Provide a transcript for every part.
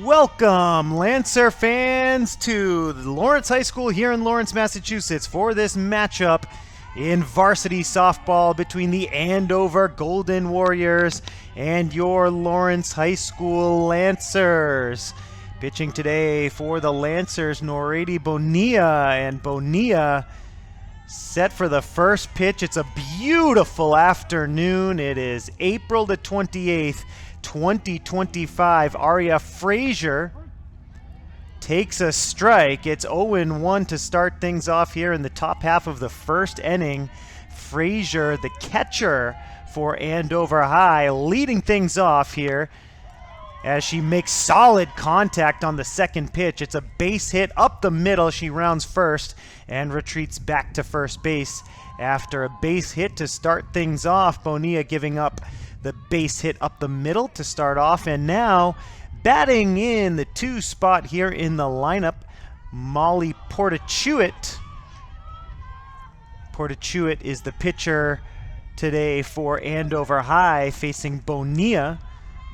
Welcome, Lancer fans, to the Lawrence High School here in Lawrence, Massachusetts for this matchup in varsity softball between the Andover Golden Warriors and your Lawrence High School Lancers. Pitching today for the Lancers, Norady Bonilla, and Bonilla set for the first pitch. It's a beautiful afternoon. It is April the 28th, 2025. Aria Frazier takes a strike. It's 0-1 to start things off here in the top half of the first inning. Frazier, the catcher for Andover High, leading things off here as she makes solid contact on the second pitch. It's a base hit up the middle. She rounds first and retreats back to first base after a base hit to start things off. Bonilla giving up the base hit up the middle to start off, and now batting in the 2 spot here in the lineup, Molly Portachuit. Portachuit is the pitcher today for Andover High, facing Bonilla.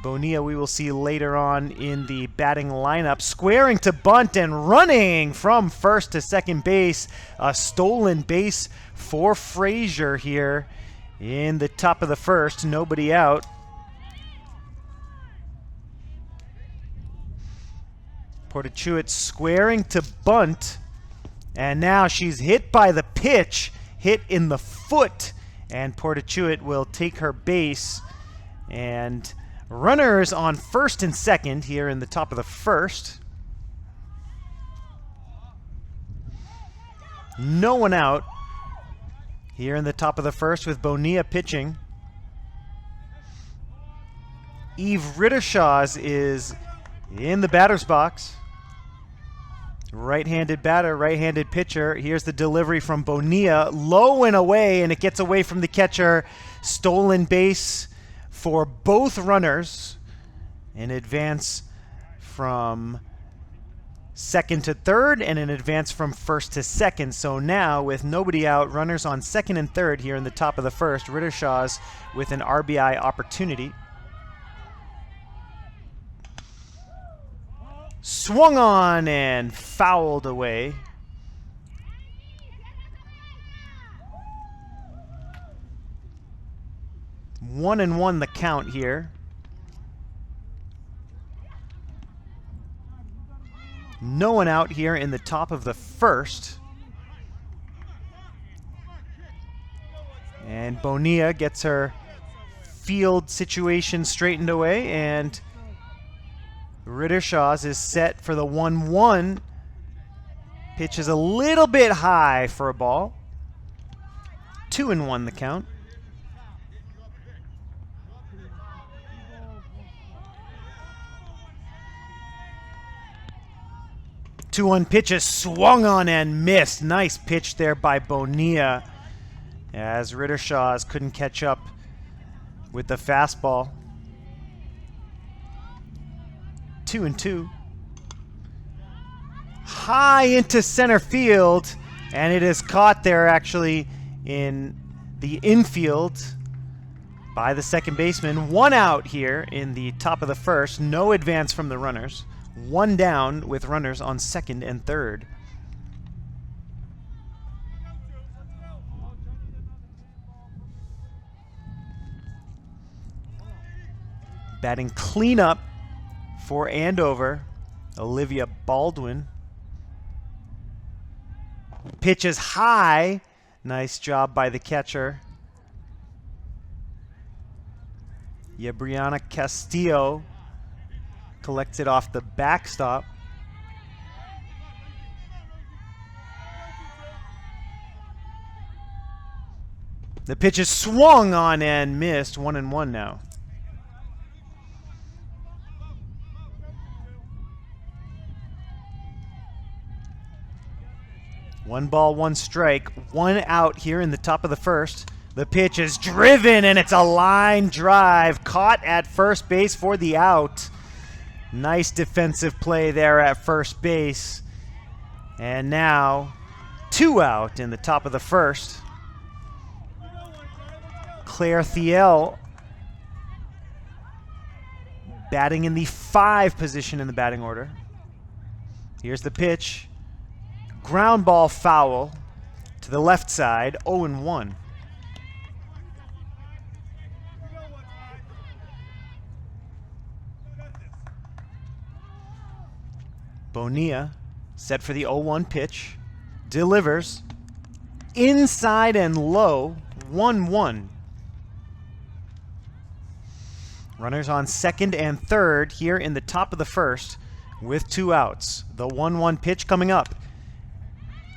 Bonilla we will see later on in the batting lineup. Squaring to bunt and running from first to second base. A stolen base for Frazier here in the top of the first. Nobody out. Portachuit squaring to bunt, and now she's hit by the pitch, hit in the foot, and Portachuit will take her base. And runners on first and second here in the top of the first. No one out here in the top of the first with Bonilla pitching. Eve Rittershaws is in the batter's box. Right-handed batter, right-handed pitcher. Here's the delivery from Bonilla. Low and away, and it gets away from the catcher. Stolen base for both runners. An advance from second to third and an advance from first to second. So now with nobody out, runners on second and third here in the top of the first. Rittershaws with an RBI opportunity. Swung on and fouled away. One and one the count here. No one out here in the top of the first. And Bonilla gets her field situation straightened away, and Rittershaws is set for the 1-1. Pitch is a little bit high for a ball. 2-1 the count. Two-one pitch is swung on and missed. Nice pitch there by Bonilla, as Rittershaws couldn't catch up with the fastball. 2-2. High into center field, and it is caught there actually in the infield by the second baseman. One out here in the top of the first. No advance from the runners. One down with runners on second and third. Batting cleanup for Andover, Olivia Baldwin. Pitch is high. Nice job by the catcher. Brianna Castillo collected off the backstop. The pitch is swung on and missed. 1-1 now. One ball, one strike, one out here in the top of the first. The pitch is driven, and it's a line drive caught at first base for the out. Nice defensive play there at first base. And now 2 out in the top of the first. Claire Thiel batting in the 5 position in the batting order. Here's the pitch. Ground ball foul to the left side, 0-1. Bonilla set for the 0-1 pitch. Delivers. Inside and low, 1-1. Runners on second and third here in the top of the first with 2 outs. The 1-1 pitch coming up.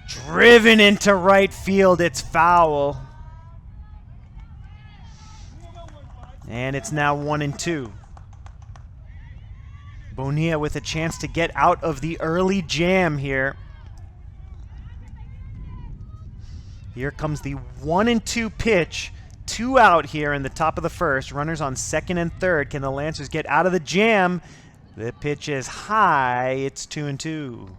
Driven into right field. It's foul. And it's now 1-2. Bonilla with a chance to get out of the early jam here. Here comes the 1-2 pitch. 2 out here in the top of the first. Runners on second and third. Can the Lancers get out of the jam? The pitch is high. It's 2-2.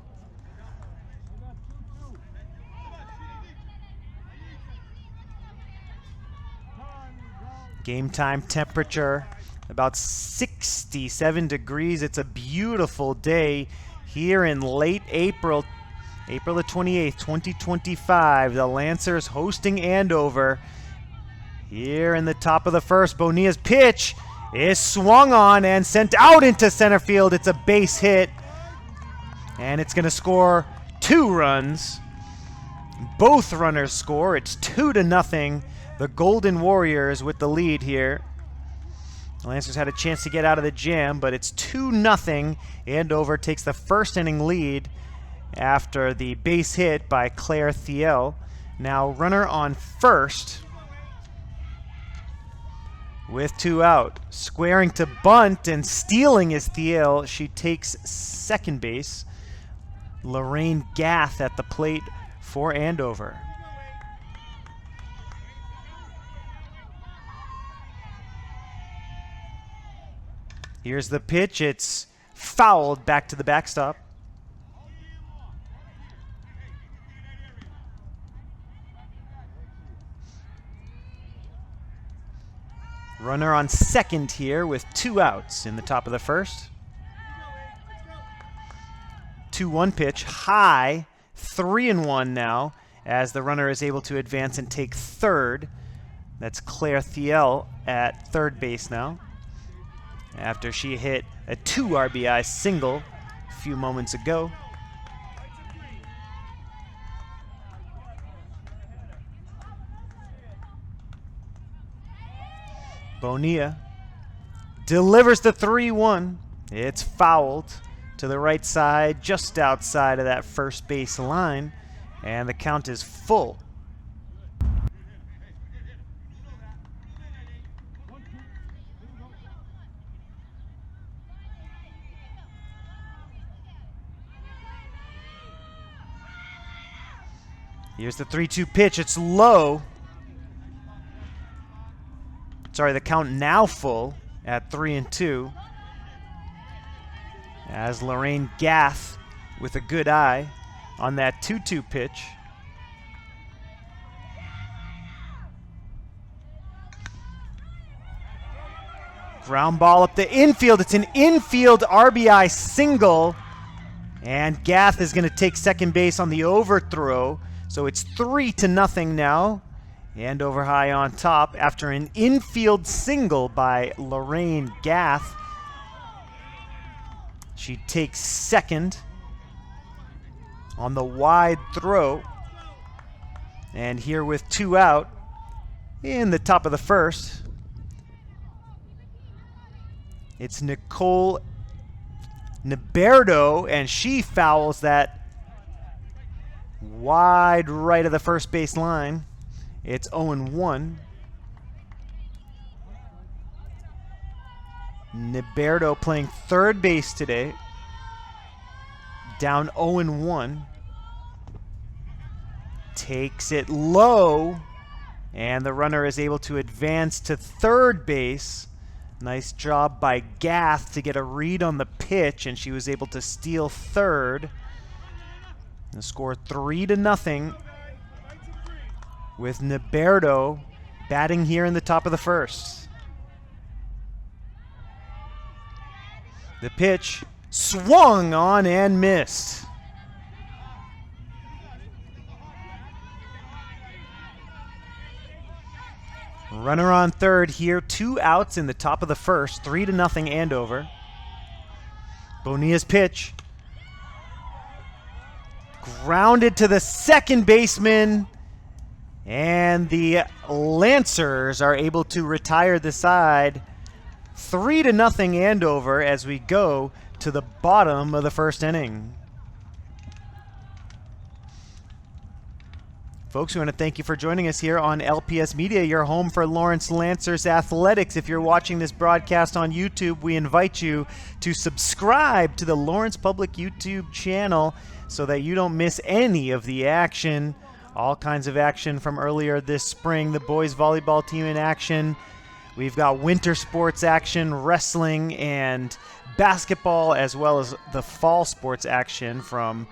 Game time temperature about 67 degrees. It's a beautiful day here in late April. April the 28th, 2025. The Lancers hosting Andover. Here in the top of the first, Bonilla's pitch is swung on and sent out into center field. It's a base hit, and it's going to score 2 runs. Both runners score. It's 2-0. The Golden Warriors with the lead here. The Lancers had a chance to get out of the jam, but it's 2-0. Andover takes the first inning lead after the base hit by Claire Thiel. Now runner on first with 2 out. Squaring to bunt and stealing is Thiel. She takes second base. Lorraine Gath at the plate for Andover. Here's the pitch. It's fouled back to the backstop. Runner on second here with 2 outs in the top of the first. 2-1 pitch, high, 3-1 now, as the runner is able to advance and take third. That's Claire Thiel at third base now, after she hit a 2 RBI single a few moments ago. Bonilla delivers the 3-1. It's fouled to the right side, just outside of that first base line, and the count is full. Here's the 3-2 pitch. It's low. Sorry, the count now full at 3-2. As Lorraine Gath with a good eye on that 2-2 pitch. Ground ball up the infield. It's an infield RBI single. And Gath is going to take second base on the overthrow. So it's 3-0 now. Andover high on top after an infield single by Lorraine Gath. She takes second on the wide throw. And here with 2 out in the top of the first, it's Nicole Niberdo, and she fouls that wide right of the first base line. It's 0-1. Niberdo playing third base today. Down 0-1. Takes it low, and the runner is able to advance to third base. Nice job by Gath to get a read on the pitch, and she was able to steal third. The score 3-0 with Niberdo batting here in the top of the first. The pitch swung on and missed. Runner on third here, 2 outs in the top of the first, 3-0 Andover. Bonilla's pitch. Grounded to the second baseman. And the Lancers are able to retire the side. 3-0 Andover as we go to the bottom of the first inning. Folks, we want to thank you for joining us here on LPS Media, your home for Lawrence Lancers athletics. If you're watching this broadcast on YouTube, we invite you to subscribe to the Lawrence Public YouTube channel so that you don't miss any of the action. All kinds of action from earlier this spring. The boys volleyball team in action. We've got winter sports action, wrestling and basketball, as well as the fall sports action from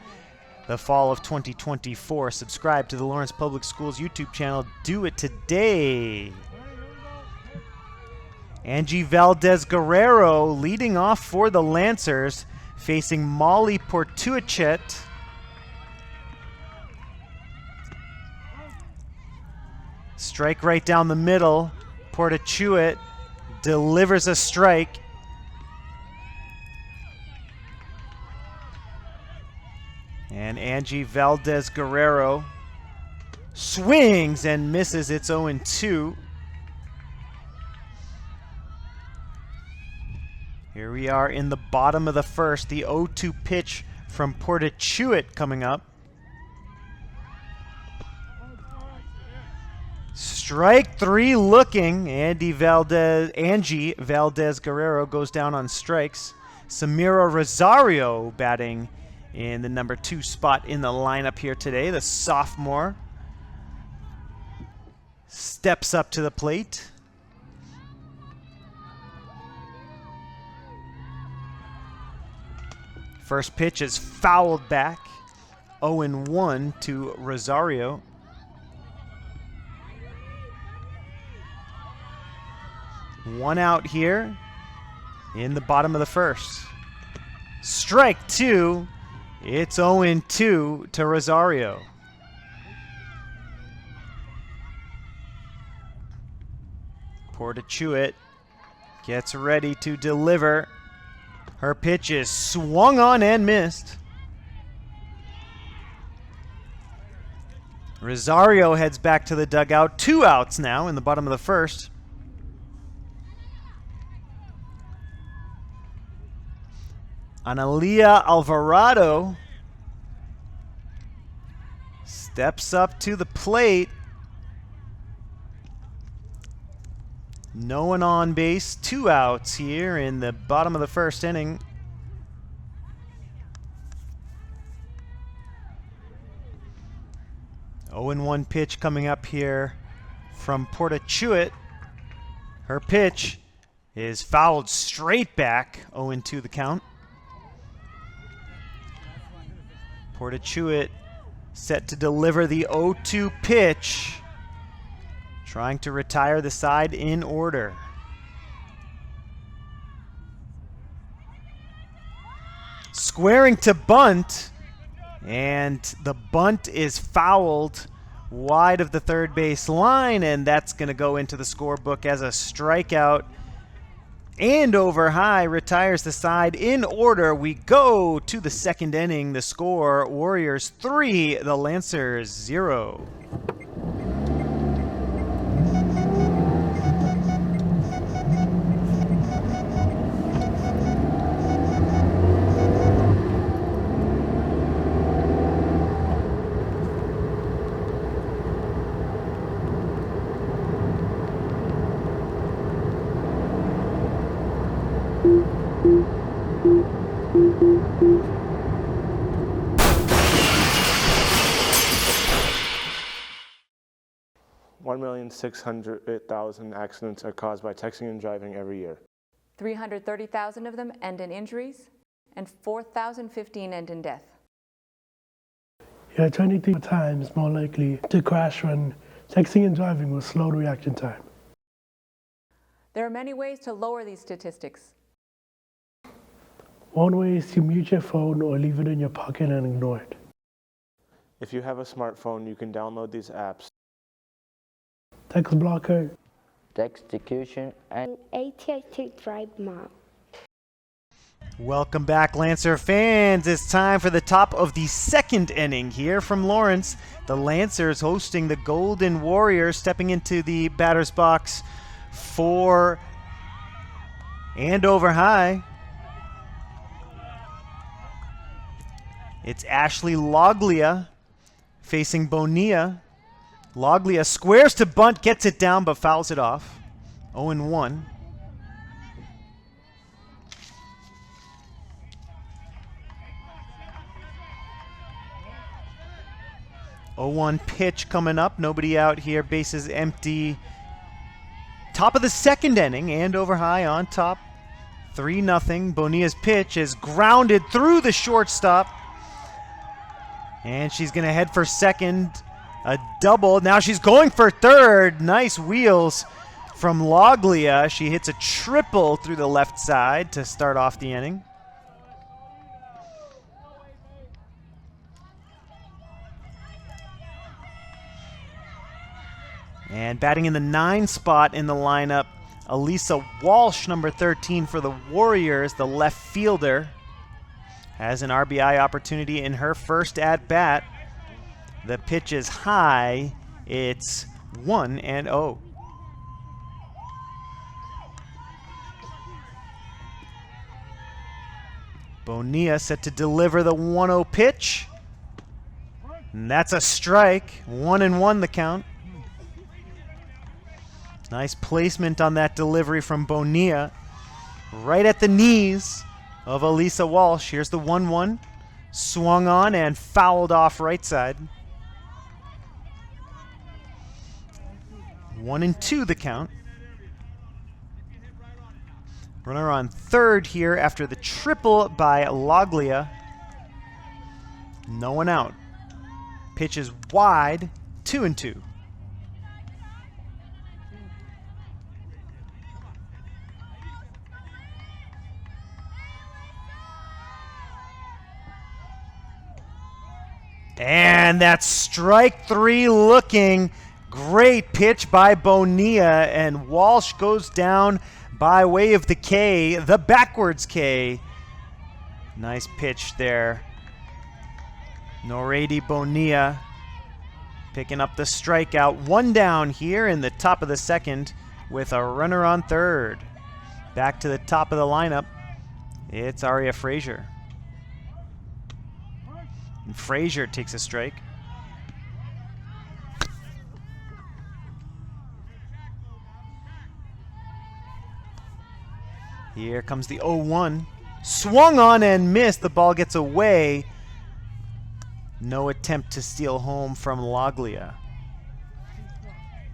the fall of 2024. Subscribe to the Lawrence Public Schools YouTube channel. Do it today. Angie Valdez-Guerrero leading off for the Lancers, facing Molly Portuachet. Strike right down the middle. Portuachet delivers a strike. And Angie Valdez-Guerrero swings and misses. It's 0-2. Here we are in the bottom of the first. The 0-2 pitch from Portuachet coming up. Strike 3 looking. Angie Valdez-Guerrero goes down on strikes. Samira Rosario batting in the number 2 spot in the lineup here today. The sophomore steps up to the plate. First pitch is fouled back. 0-1 to Rosario. One out here in the bottom of the first. Strike 2. It's 0-2 to Rosario. Portuachet gets ready to deliver. Her pitch is swung on and missed. Rosario heads back to the dugout. 2 outs now in the bottom of the first. Analia Alvarado steps up to the plate. No one on base. 2 outs here in the bottom of the first inning. Oh, 0-1 pitch coming up here from Portuachet. Her pitch is fouled straight back. 0-2 the count. Portuachet set to deliver the 0-2 pitch, trying to retire the side in order. Squaring to bunt, and the bunt is fouled wide of the third base line, and that's going to go into the scorebook as a strikeout. Andover High retires the side in order. We go to the second inning. The score, Warriors 3, the Lancers 0. $1,600,000 accidents are caused by texting and driving every year. 330,000 of them end in injuries, and 4,015 end in death. You're 23 times more likely to crash when texting and driving will slow the reaction time. There are many ways to lower these statistics. One way is to mute your phone or leave it in your pocket and ignore it. If you have a smartphone, you can download these apps. Text blocker, execution, and AT&T Drive Mom. Welcome back, Lancer fans. It's time for the top of the second inning here from Lawrence. The Lancers hosting the Golden Warriors, stepping into the batter's box for Andover High. It's Ashley Loglia facing Bonilla. Loglia squares to bunt, gets it down, but fouls it off. 0-1. 0-1 pitch coming up. Nobody out here. Bases empty. Top of the second inning. Andover High on top. 3-0. Bonilla's pitch is grounded through the shortstop. And she's going to head for second. A double. Now she's going for third. Nice wheels from Loglia. She hits a triple through the left side to start off the inning. And batting in the 9 spot in the lineup, Elisa Walsh, number 13 for the Warriors, the left fielder, has an RBI opportunity in her first at-bat. The pitch is high. It's 1-0. Bonilla set to deliver the 1-0 pitch. And that's a strike. 1-1 the count. Nice placement on that delivery from Bonilla. Right at the knees of Elisa Walsh. Here's the 1-1. Swung on and fouled off right side. 1-2 the count. Runner on third here after the triple by Loglia. No one out. Pitch is wide. 2-2. And that's strike 3 looking. Great pitch by Bonilla, and Walsh goes down by way of the K, the backwards K. Nice pitch there. Norady Bonilla picking up the strikeout. 1 down here in the top of the second with a runner on third. Back to the top of the lineup. It's Aria Frazier. And Frazier takes a strike. Here comes the 0-1. Swung on and missed. The ball gets away. No attempt to steal home from Loglia.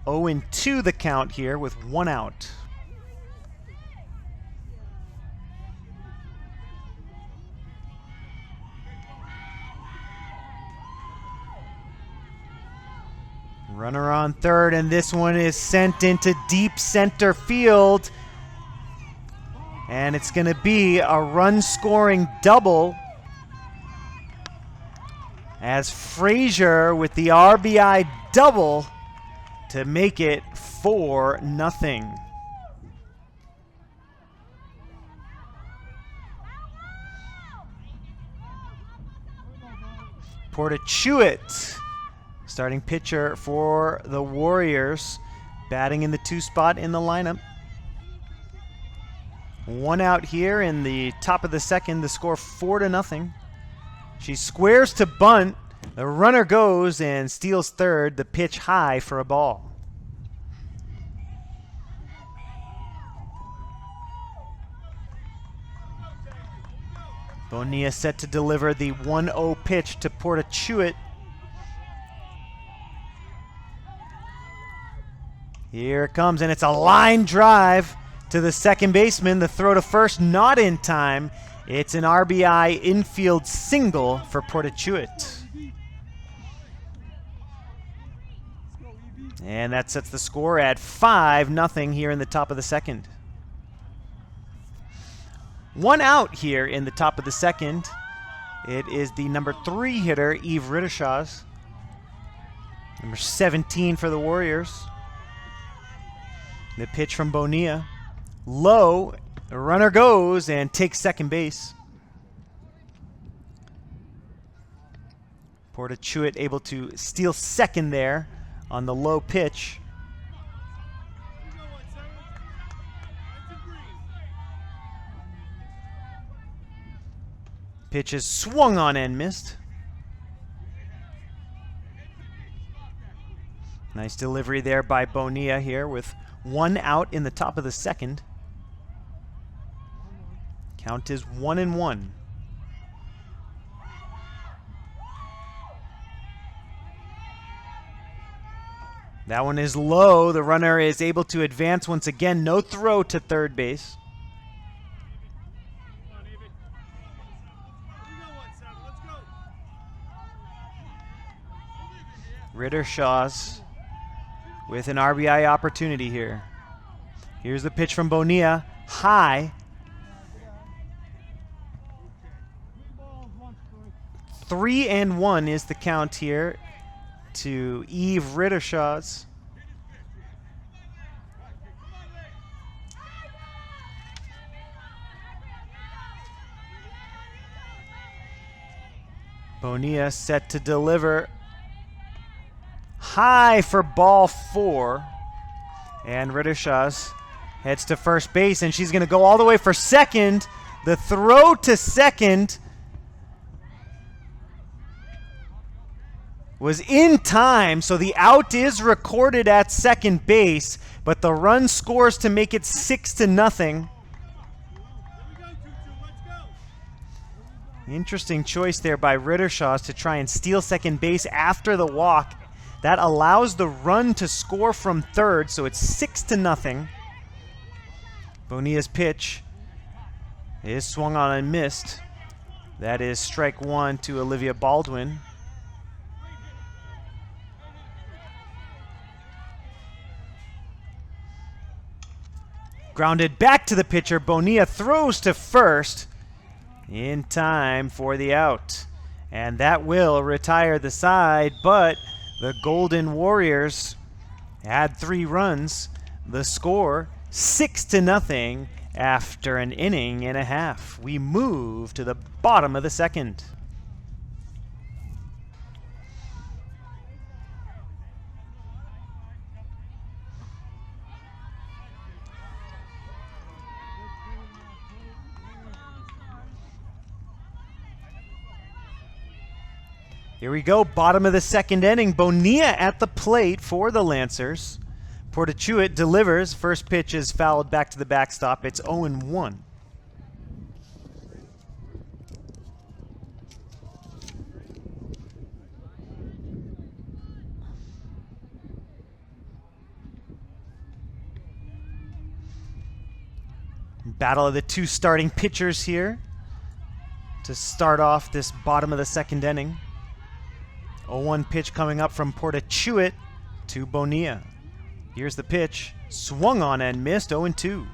0-2 the count here with 1 out. Runner on third, and this one is sent into deep center field. And it's going to be a run-scoring double as Frazier with the RBI double to make it 4-0. Portachuit, starting pitcher for the Warriors, batting in the 2 spot in the lineup. 1 out here in the top of the second. The score 4-0. She squares to bunt. The runner goes and steals third. The pitch high for a ball. Bonilla set to deliver the 1-0 pitch to Portachuit. Here it comes, and it's a line drive to the second baseman. The throw to first not in time. It's an RBI infield single for Portachuit. And that sets the score at 5-0 here in the top of the second. One out here in the top of the second. It is the number 3 hitter, Eve Rittershaw's. Number 17 for the Warriors. The pitch from Bonilla. Low, the runner goes and takes second base. Portachuit able to steal second there on the low pitch. Pitch is swung on and missed. Nice delivery there by Bonilla here with one out in the top of the second. Count is 1-1. That one is low. The runner is able to advance once again. No throw to third base. Rittershaw's with an RBI opportunity here. Here's the pitch from Bonilla. High. 3-1 is the count here to Eve Rittershaw's. Bonilla set to deliver. High for ball 4. And Rittershaw's heads to first base, and she's going to go all the way for second. The throw to second was in time, so the out is recorded at second base, but the run scores to make it 6-0. Interesting choice there by Rittershaw's to try and steal second base after the walk. That allows the run to score from third, so it's 6-0. Bonilla's pitch is swung on and missed. That is strike 1 to Olivia Baldwin. Grounded back to the pitcher. Bonilla throws to first in time for the out. And that will retire the side, but the Golden Warriors had 3 runs. The score 6-0 after an inning and a half. We move to the bottom of the second. Here we go, bottom of the second inning. Bonilla at the plate for the Lancers. Portachuit delivers. First pitch is fouled back to the backstop. It's 0-1. Battle of the 2 starting pitchers here to start off this bottom of the second inning. 0-1 pitch coming up from Portachuit to Bonilla. Here's the pitch. Swung on and missed. 0-2.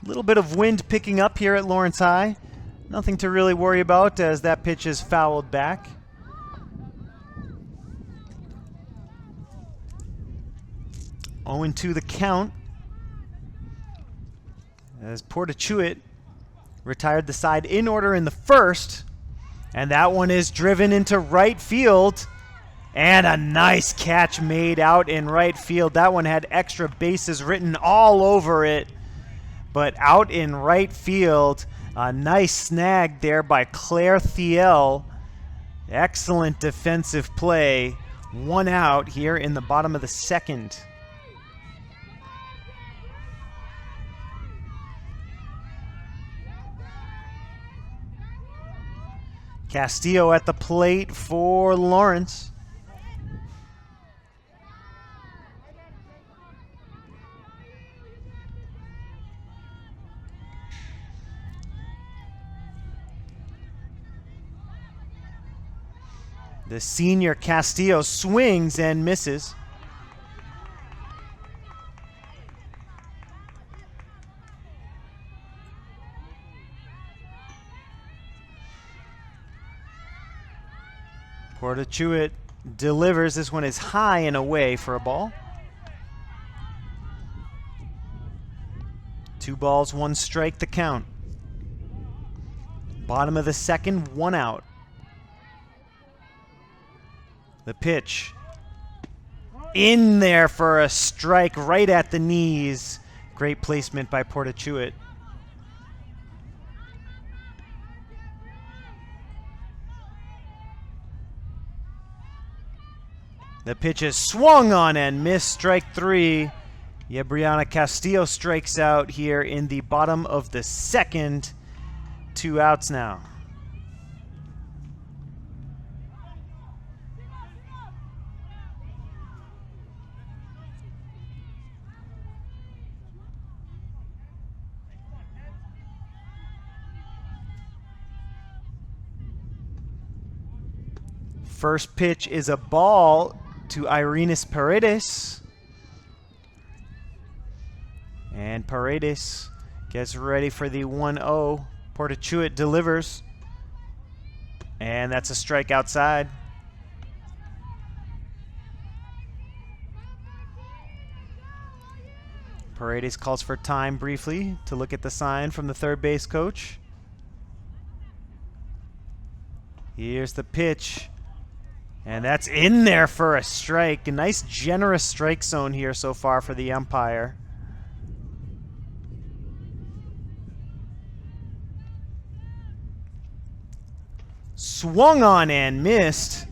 A little bit of wind picking up here at Lawrence High. Nothing to really worry about as that pitch is fouled back. Oh, 0-2 the count. As Portachuit retired the side in order in the first. And that one is driven into right field. And a nice catch made out in right field. That one had extra bases written all over it. But out in right field, a nice snag there by Claire Thiel. Excellent defensive play. 1 out here in the bottom of the second. Castillo at the plate for Lawrence. The senior Castillo swings and misses. Portachuit delivers. This one is high and away for a ball. 2 balls, 1 strike, the count. Bottom of the second, 1 out. The pitch. In there for a strike right at the knees. Great placement by Portachuit. The pitch is swung on and missed, strike 3. Yebriana Castillo strikes out here in the bottom of the second. 2 outs now. First pitch is a ball to Irenis Paredes. And Paredes gets ready for the 1-0. Portachuit delivers. And that's a strike outside. Paredes calls for time briefly to look at the sign from the third base coach. Here's the pitch. And that's in there for a strike. A nice generous strike zone here so far for the umpire. Swung on and missed.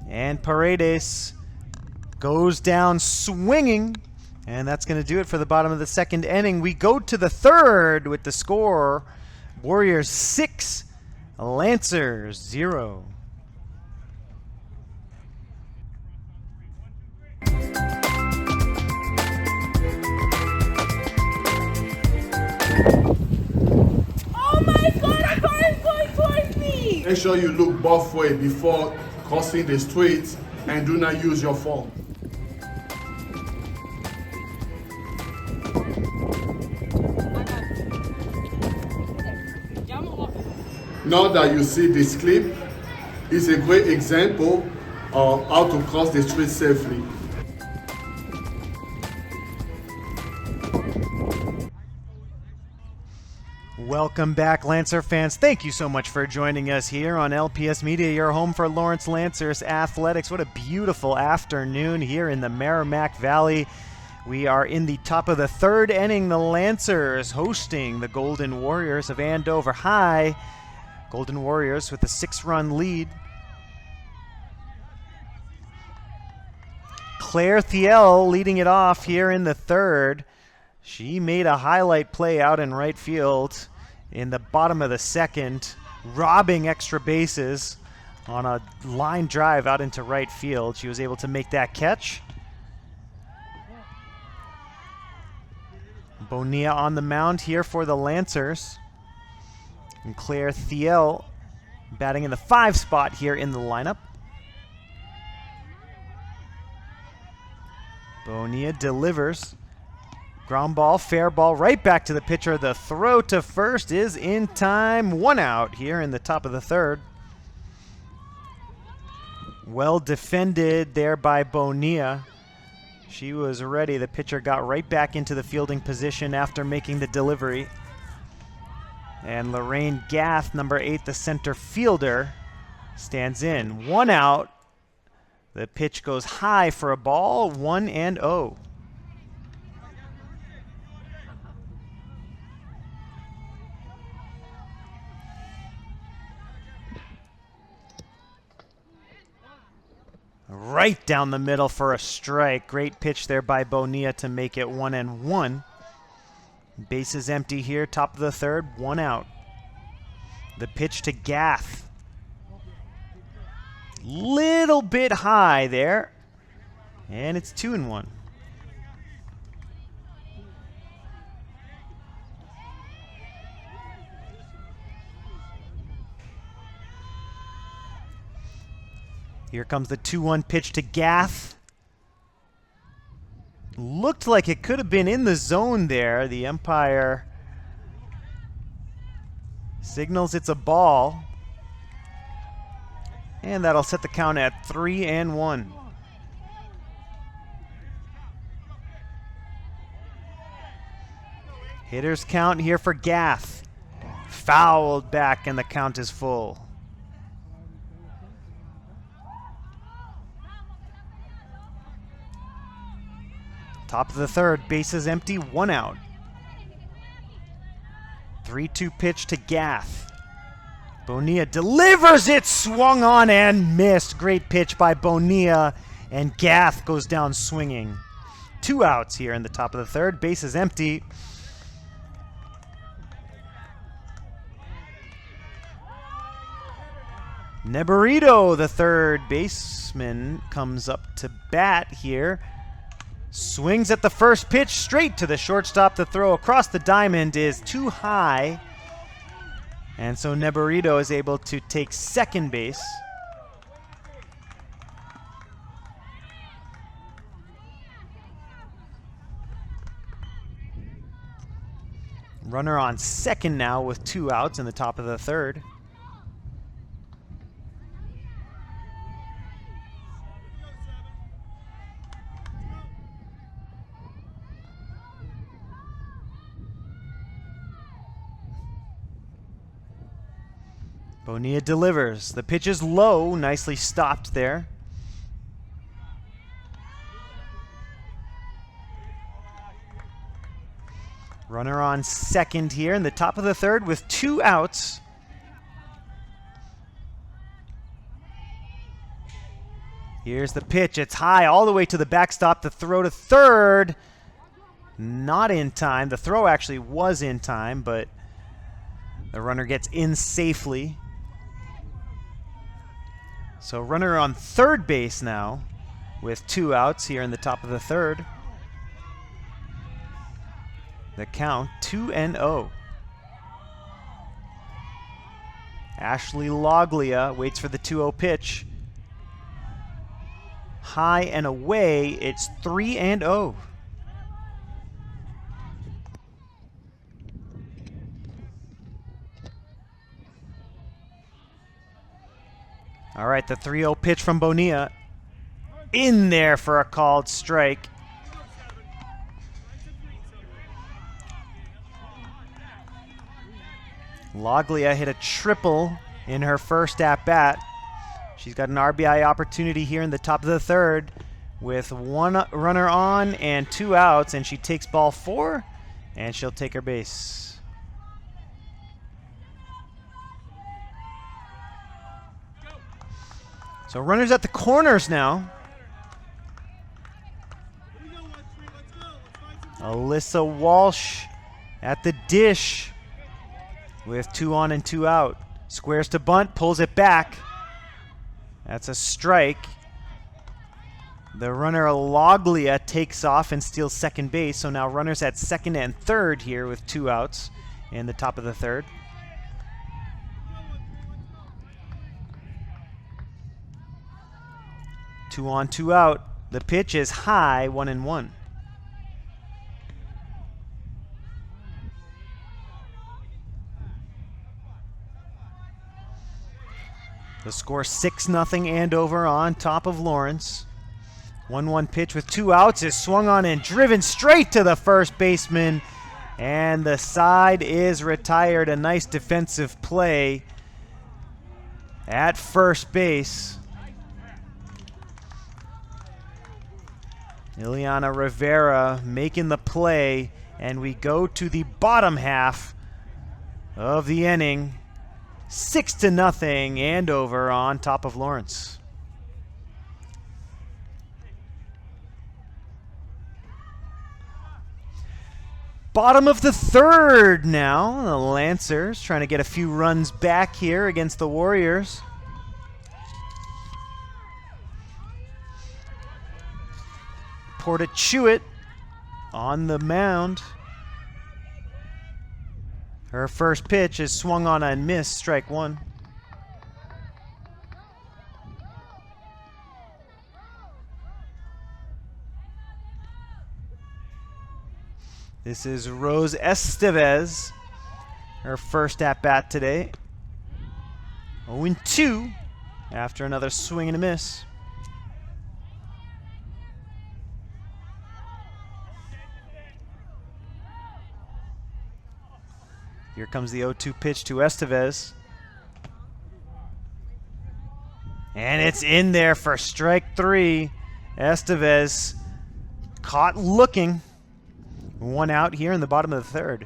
And Paredes goes down swinging. And that's going to do it for the bottom of the second inning. We go to the third with the score. Warriors 6, Lancers 0. Make sure you look both ways before crossing the street and do not use your phone. Now that you see this clip, it's a great example of how to cross the street safely. Welcome back, Lancer fans. Thank you so much for joining us here on LPS Media, your home for Lawrence Lancers Athletics. What a beautiful afternoon here in the Merrimack Valley. We are in the top of the third inning. The Lancers hosting the Golden Warriors of Andover High. Golden Warriors with a 6-run lead. Claire Thiel leading it off here in the third. She made a highlight play out in right field in the bottom of the second, robbing extra bases on a line drive out into right field. She was able to make that catch. Bonilla on the mound here for the Lancers. And Claire Thiel batting in the 5 spot here in the lineup. Bonilla delivers. Ground ball, fair ball, right back to the pitcher. The throw to first is in time. 1 out here in the top of the third. Well defended there by Bonilla. She was ready. The pitcher got right back into the fielding position after making the delivery. And Lorraine Gath, number 8, the center fielder, stands in. 1 out. The pitch goes high for a ball. 1-0. Right down the middle for a strike. Great pitch there by Bonilla to make it 1-1. Bases empty here, top of the third, 1 out. The pitch to Gath. Little bit high there. And it's 2-1. Here comes the 2-1 pitch to Gath. Looked like it could have been in the zone there. The umpire signals it's a ball. And that'll set the count at 3-1. Hitters count here for Gath. Fouled back and the count is full. Top of the third, bases empty, 1 out. 3-2 pitch to Gath. Bonilla delivers it, swung on and missed. Great pitch by Bonilla, and Gath goes down swinging. 2 outs here in the top of the third, bases empty. Neberito, the third baseman, comes up to bat here. Swings at the first pitch, straight to the shortstop. The throw across the diamond is too high. And so Neberito is able to take second base. Runner on second now with 2 outs in the top of the third. Bonilla delivers. The pitch is low, nicely stopped there. Runner on second here in the top of the third with 2 outs. Here's the pitch. It's high all the way to the backstop. The throw to third. Not in time. The throw actually was in time, but the runner gets in safely. So runner on third base now with 2 outs here in the top of the third. The count 2-0. Ashley Loglia waits for the 2-0 pitch. High and away, it's 3-0. All right, the 3-0 pitch from Bonilla. In there for a called strike. Loglia hit a triple in her first at-bat. She's got an RBI opportunity here in the top of the third with 1 runner on and 2 outs, and she takes ball 4, and she'll take her base. So runners at the corners now. Alyssa Walsh at the dish with 2 on and 2 out. Squares to bunt, pulls it back. That's a strike. The runner Loglia takes off and steals second base. So now runners at second and third here with 2 outs in the top of the third. Two on, 2 out. The pitch is high, 1-1. The score 6-0 Andover on top of Lawrence. 1-1 pitch with 2 outs is swung on and driven straight to the first baseman. And the side is retired. A nice defensive play at first base. Ileana Rivera making the play, and we go to the bottom half of the inning. 6-0 Andover on top of Lawrence. Bottom of the third now. The Lancers trying to get a few runs back here against the Warriors. Porta Chewett on the mound. Her first pitch is swung on and missed, strike 1. This is Rose Estevez, her first at-bat today. 0-2 after another swing and a miss. Here comes the 0-2 pitch to Estevez. And it's in there for strike 3. Estevez caught looking. 1 out here in the bottom of the 3rd.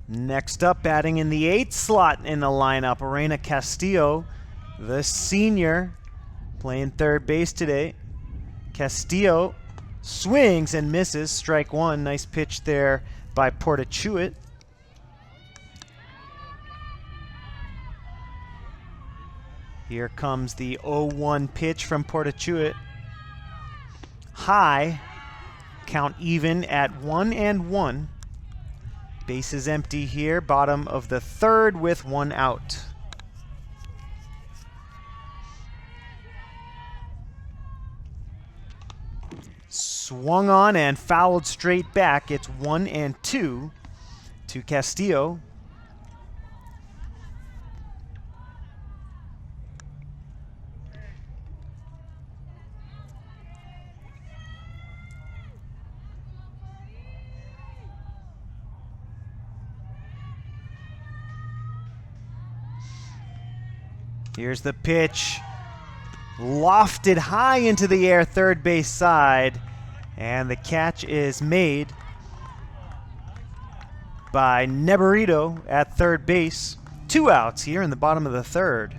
Next up, batting in the 8th slot in the lineup, Reina Castillo, the senior, playing third base today. Castillo swings and misses, strike 1. Nice pitch there by Portachuit. Here comes the 0-1 pitch from Portachuit. High, count even at 1-1. Bases empty here, bottom of the 3rd with 1 out. Swung on and fouled straight back. It's 1-2 to Castillo. Here's the pitch. Lofted high into the air, third base side. And the catch is made by Neberito at third base. 2 outs here in the bottom of the 3rd.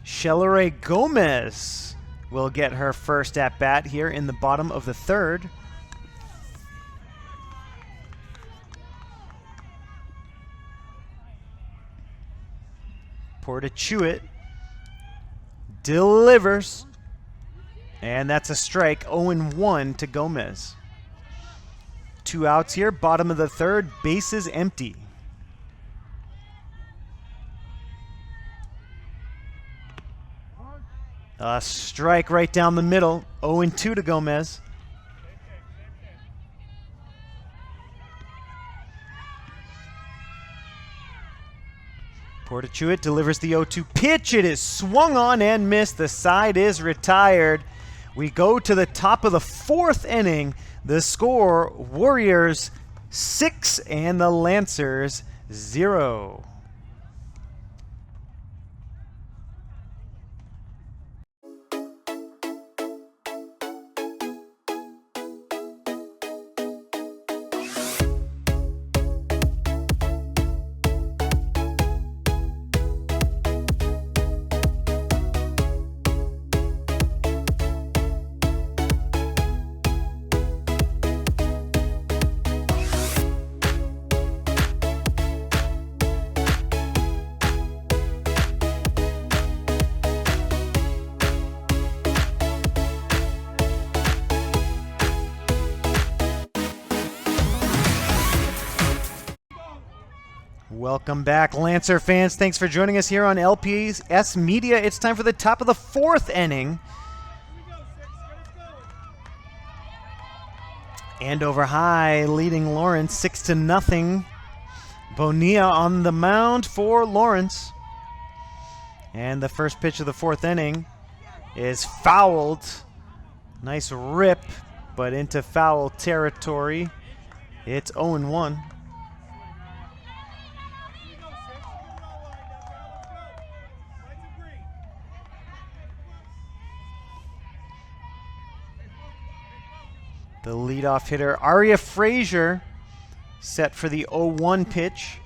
Shelleray Gomez will get her first at-bat here in the bottom of the 3rd. Portachuit delivers, and that's a strike. 0-1 to Gomez. 2 outs here, bottom of the 3rd, bases empty. A strike right down the middle. 0-2 to Gomez. Portachuit delivers the 0-2 pitch. It is swung on and missed. The side is retired. We go to the top of the 4th inning. The score, Warriors 6 and the Lancers 0. Welcome back, Lancer fans. Thanks for joining us here on LPS Media. It's time for the top of the 4th inning. Andover High leading Lawrence 6-0. Bonilla on the mound for Lawrence. And the first pitch of the 4th inning is fouled. Nice rip, but into foul territory. It's 0-1. The leadoff hitter, Aria Frazier, set for the 0-1 pitch.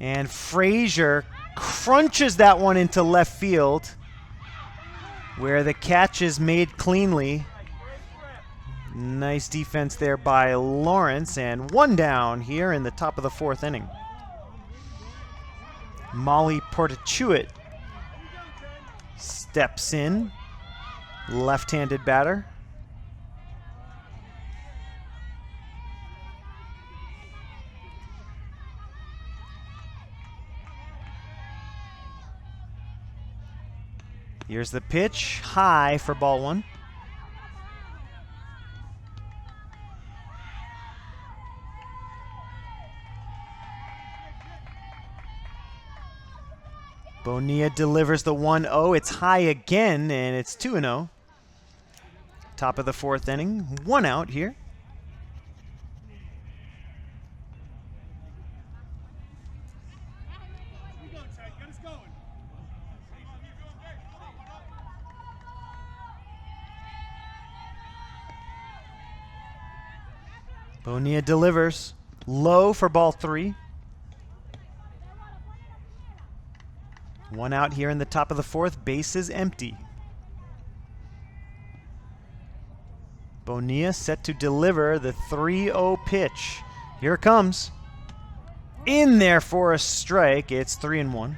And Frazier crunches that one into left field, where the catch is made cleanly. Nice defense there by Lawrence, and 1 down here in the top of the 4th inning. Molly Portachuit steps in. Left-handed batter. Here's the pitch, high for ball 1. Bonilla delivers the 1-0. It's high again, and it's 2-0. Top of the 4th inning. 1 out here. Bonilla delivers. Low for ball 3. 1 out here in the top of the 4th. Base is empty. Bonilla set to deliver the 3-0 pitch. Here it comes. In there for a strike. It's 3-1.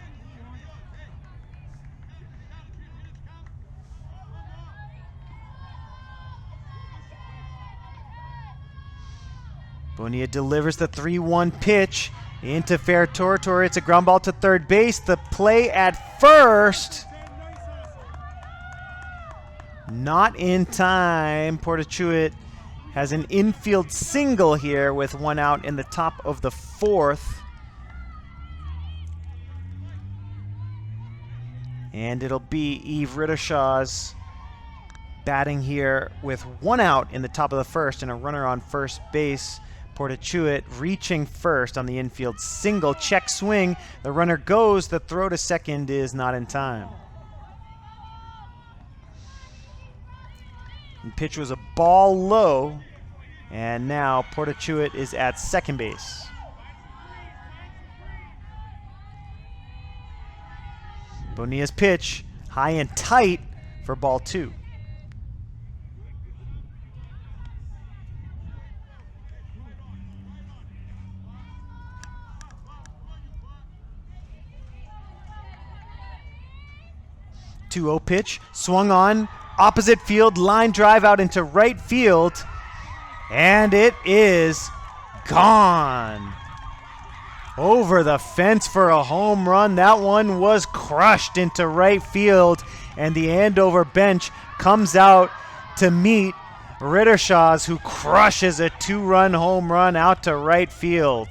Bonilla delivers the 3-1 pitch into fair territory. It's a ground ball to third base. The play at first. Not in time. Portachuit has an infield single here with 1 out in the top of the 4th. And it'll be Yves Rittershaw's batting here with 1 out in the top of the 1st and a runner on first base. Portachuit reaching first on the infield single. Check swing. The runner goes. The throw to second is not in time. The pitch was a ball low. And now Portachuit is at second base. Bonilla's pitch high and tight for ball 2. Pitch, swung on, opposite field, line drive out into right field, and it is gone. Over the fence for a home run. That one was crushed into right field, and the Andover bench comes out to meet Rittershaw's, who crushes a 2-run home run out to right field.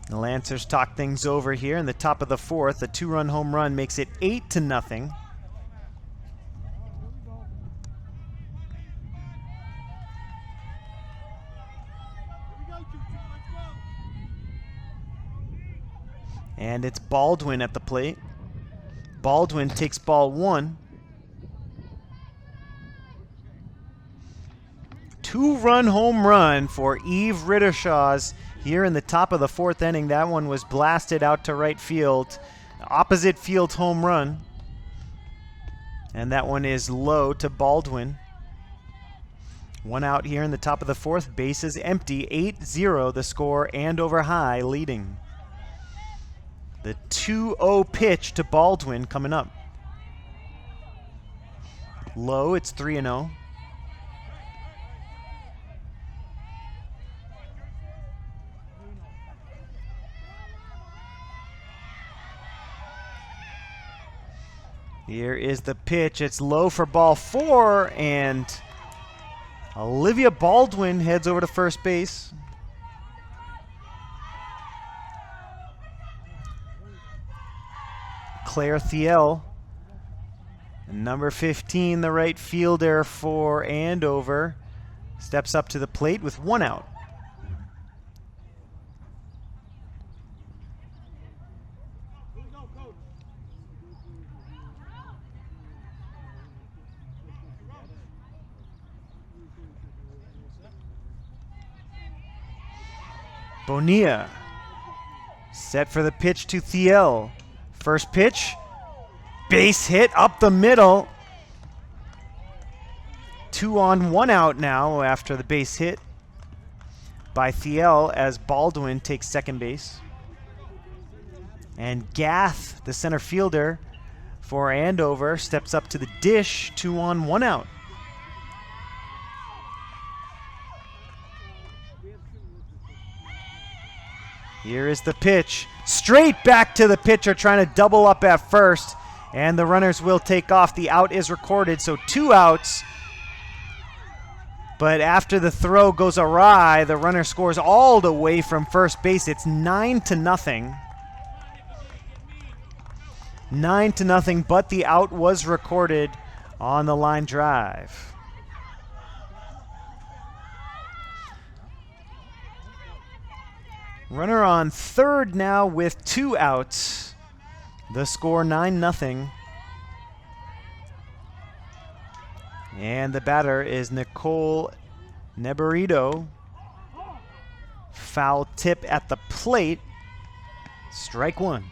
The Lancers talk things over here in the top of the 4th. A 2-run home run makes it 8-0. And it's Baldwin at the plate. Baldwin takes ball 1. 2-run home run for Yves Rittershaw's here in the top of the 4th inning. That one was blasted out to right field. Opposite field home run. And that one is low to Baldwin. 1 out here in the top of the 4th. Base is empty. 8-0 the score. Andover High leading. The 2-0 pitch to Baldwin coming up. Low, it's 3-0. Here is the pitch. It's low for ball 4, and Olivia Baldwin heads over to first base. Claire Thiel, number 15, the right fielder for Andover, steps up to the plate with 1 out. Bonilla set for the pitch to Thiel. First pitch, base hit up the middle. 2 on, 1 out now after the base hit by Thiel as Baldwin takes second base. And Gath, the center fielder, for Andover. Steps up to the dish. 2 on, 1 out. Here is the pitch. Straight back to the pitcher, trying to double up at first. And the runners will take off. The out is recorded, so 2 outs. But after the throw goes awry, the runner scores all the way from first base. It's 9-0. 9-0, but the out was recorded on the line drive. Runner on third now with 2 outs. The score 9-0. And the batter is Nicole Neberito. Foul tip at the plate. Strike 1.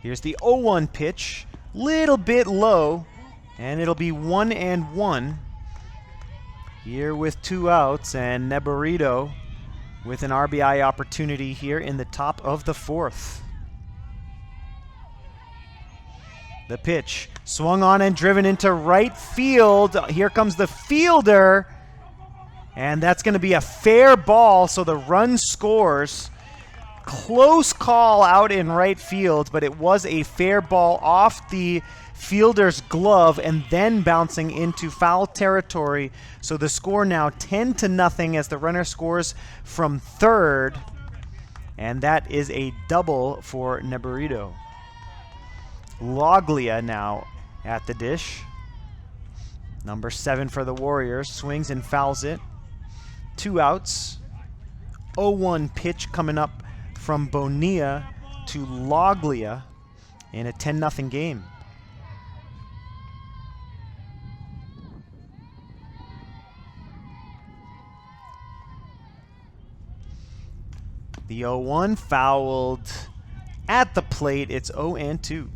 Here's the 0-1 pitch, little bit low, and it'll be 1-1 here with 2 outs, and Neberito with an RBI opportunity here in the top of the 4th. The pitch swung on and driven into right field. Here comes the fielder, and that's going to be a fair ball, so the run scores. Close call out in right field, but it was a fair ball off the fielder's glove and then bouncing into foul territory. So the score now 10-0 as the runner scores from third, and that is a double for Neberito. Loglia now at the dish. Number 7 for the Warriors, swings and fouls it. 2 outs. 0-1 pitch coming up from Bonilla to Loglia in a 10-0 game. The 0-1 fouled at the plate. It's 0-2.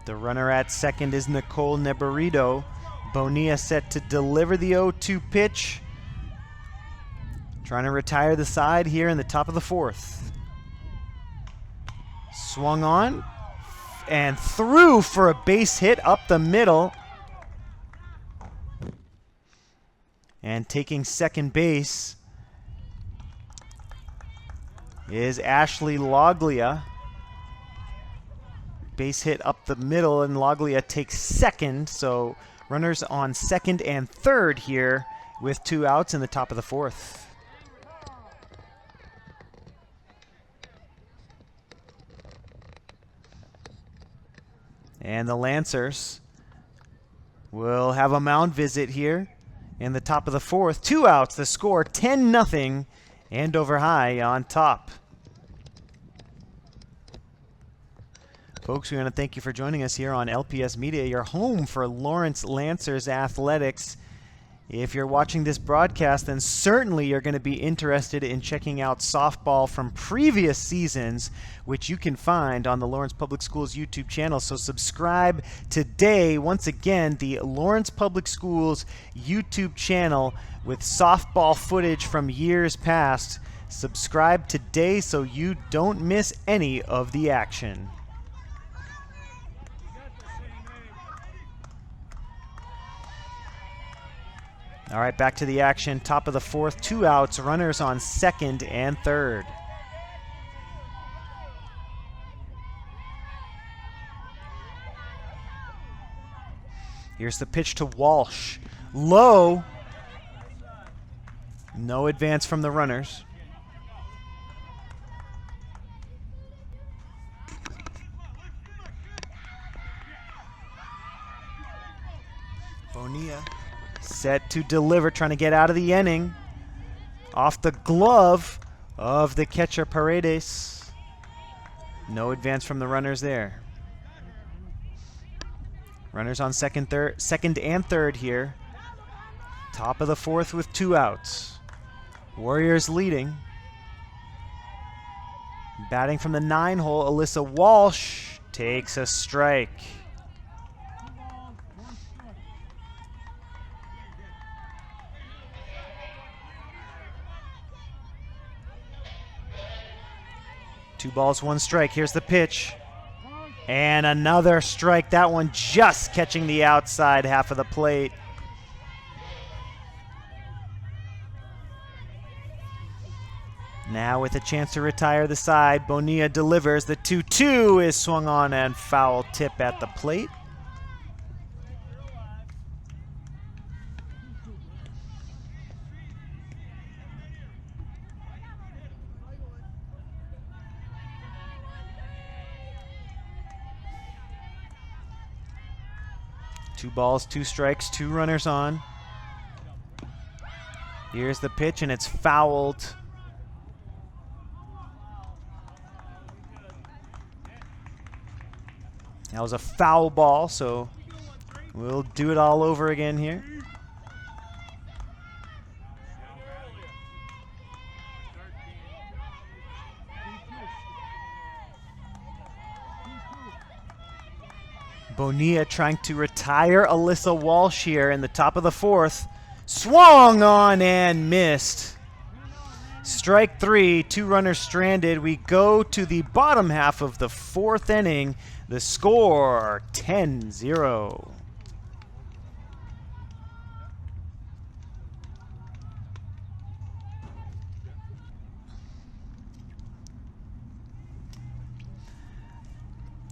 The runner at second is Nicole Neberito. Bonilla set to deliver the 0-2 pitch. Trying to retire the side here in the top of the 4th. Swung on and threw for a base hit up the middle. And taking second base is Ashley Loglia. Base hit up the middle, and Loglia takes second. So runners on second and third here with 2 outs in the top of the 4th. And the Lancers will have a mound visit here in the top of the 4th. 2 outs, the score 10-0, Andover High on top. Folks, we want to thank you for joining us here on LPS Media, your home for Lawrence Lancers athletics. If you're watching this broadcast, then certainly you're going to be interested in checking out softball from previous seasons, which you can find on the Lawrence Public Schools YouTube channel. So subscribe today. Once again, the Lawrence Public Schools YouTube channel with softball footage from years past. Subscribe today so you don't miss any of the action. All right, back to the action. Top of the 4th, 2 outs, runners on second and third. Here's the pitch to Walsh. Low. No advance from the runners. Bonilla set to deliver, trying to get out of the inning. Off the glove of the catcher Paredes. No advance from the runners there. Runners on second and third here. Top of the 4th with 2 outs. Warriors leading Batting from the 9-hole, Alyssa Walsh takes a strike. Two balls, one strike. Here's the pitch. And another strike. That one just catching the outside half of the plate. Now with a chance to retire the side, Bonilla delivers. The 2-2 is swung on and foul tip at the plate. Two balls, two strikes, two runners on. Here's the pitch, and it's fouled. That was a foul ball, so we'll do it all over again here. Bonilla trying to retire Alyssa Walsh here in the top of the 4th. Swung on and missed. Strike 3, 2 runners stranded. We go to the bottom half of the 4th inning. The score, 10-0.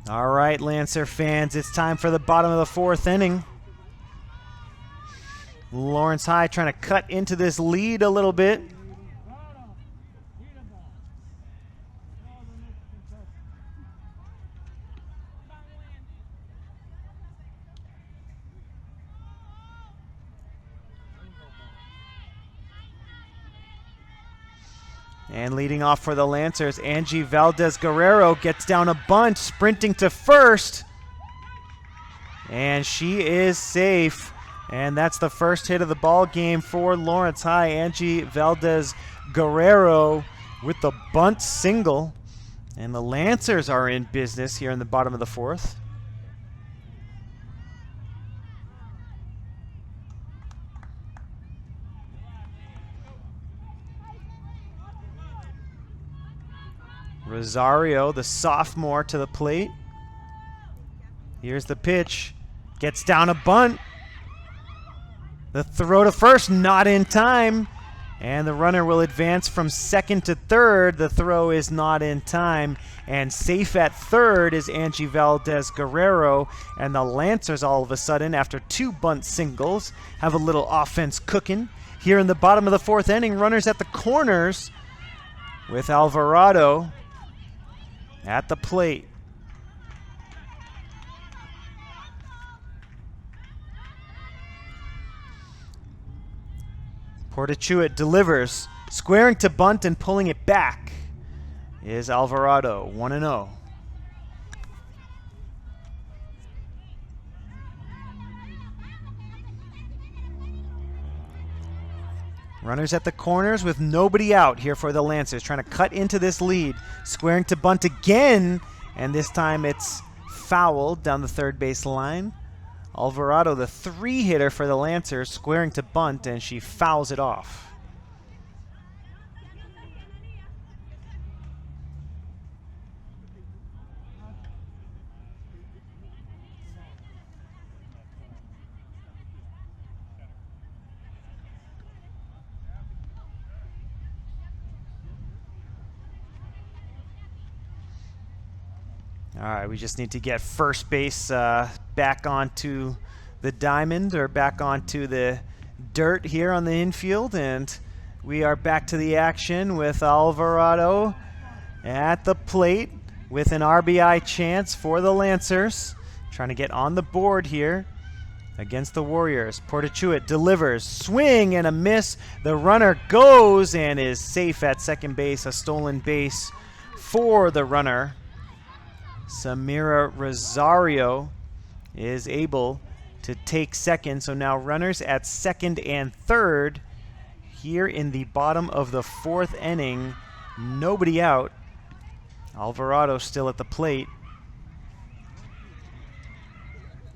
All right, Lancer fans, it's time for the bottom of the 4th inning. Lawrence High trying to cut into this lead a little bit. And leading off for the Lancers, Angie Valdez-Guerrero gets down a bunt, sprinting to first. And she is safe. And that's the first hit of the ball game for Lawrence High. Angie Valdez-Guerrero with the bunt single. And the Lancers are in business here in the bottom of the 4th. Rosario, the sophomore, to the plate. Here's the pitch. Gets down a bunt. The throw to first, not in time. And the runner will advance from second to third. The throw is not in time. And safe at third is Angie Valdez-Guerrero. And the Lancers all of a sudden, after 2 bunt singles, have a little offense cooking. Here in the bottom of the 4th inning, runners at the corners with Alvarado at the plate. Portachuet delivers, squaring to bunt and pulling it back is Alvarado, 1-0. Runners at the corners with nobody out here for the Lancers, trying to cut into this lead. Squaring to bunt again, and this time it's fouled down the third base line. Alvarado, the 3-hitter for the Lancers, squaring to bunt, and she fouls it off. All right, we just need to get first base back onto the diamond, or back onto the dirt here on the infield, and we are back to the action with Alvarado at the plate with an RBI chance for the Lancers, trying to get on the board here against the Warriors. Portachuet delivers, swing and a miss. The runner goes and is safe at second base, a stolen base for the runner. Samira Rosario is able to take second. So now runners at second and third here in the bottom of the 4th inning. Nobody out. Alvarado still at the plate.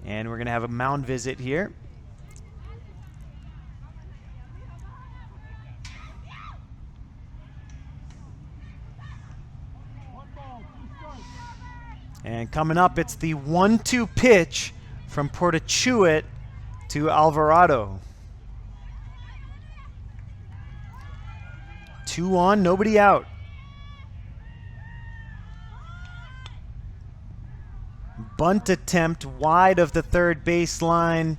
And we're going to have a mound visit here. And coming up, it's the 1-2 pitch from Portachuit to Alvarado. 2 on, nobody out. Bunt attempt wide of the third baseline.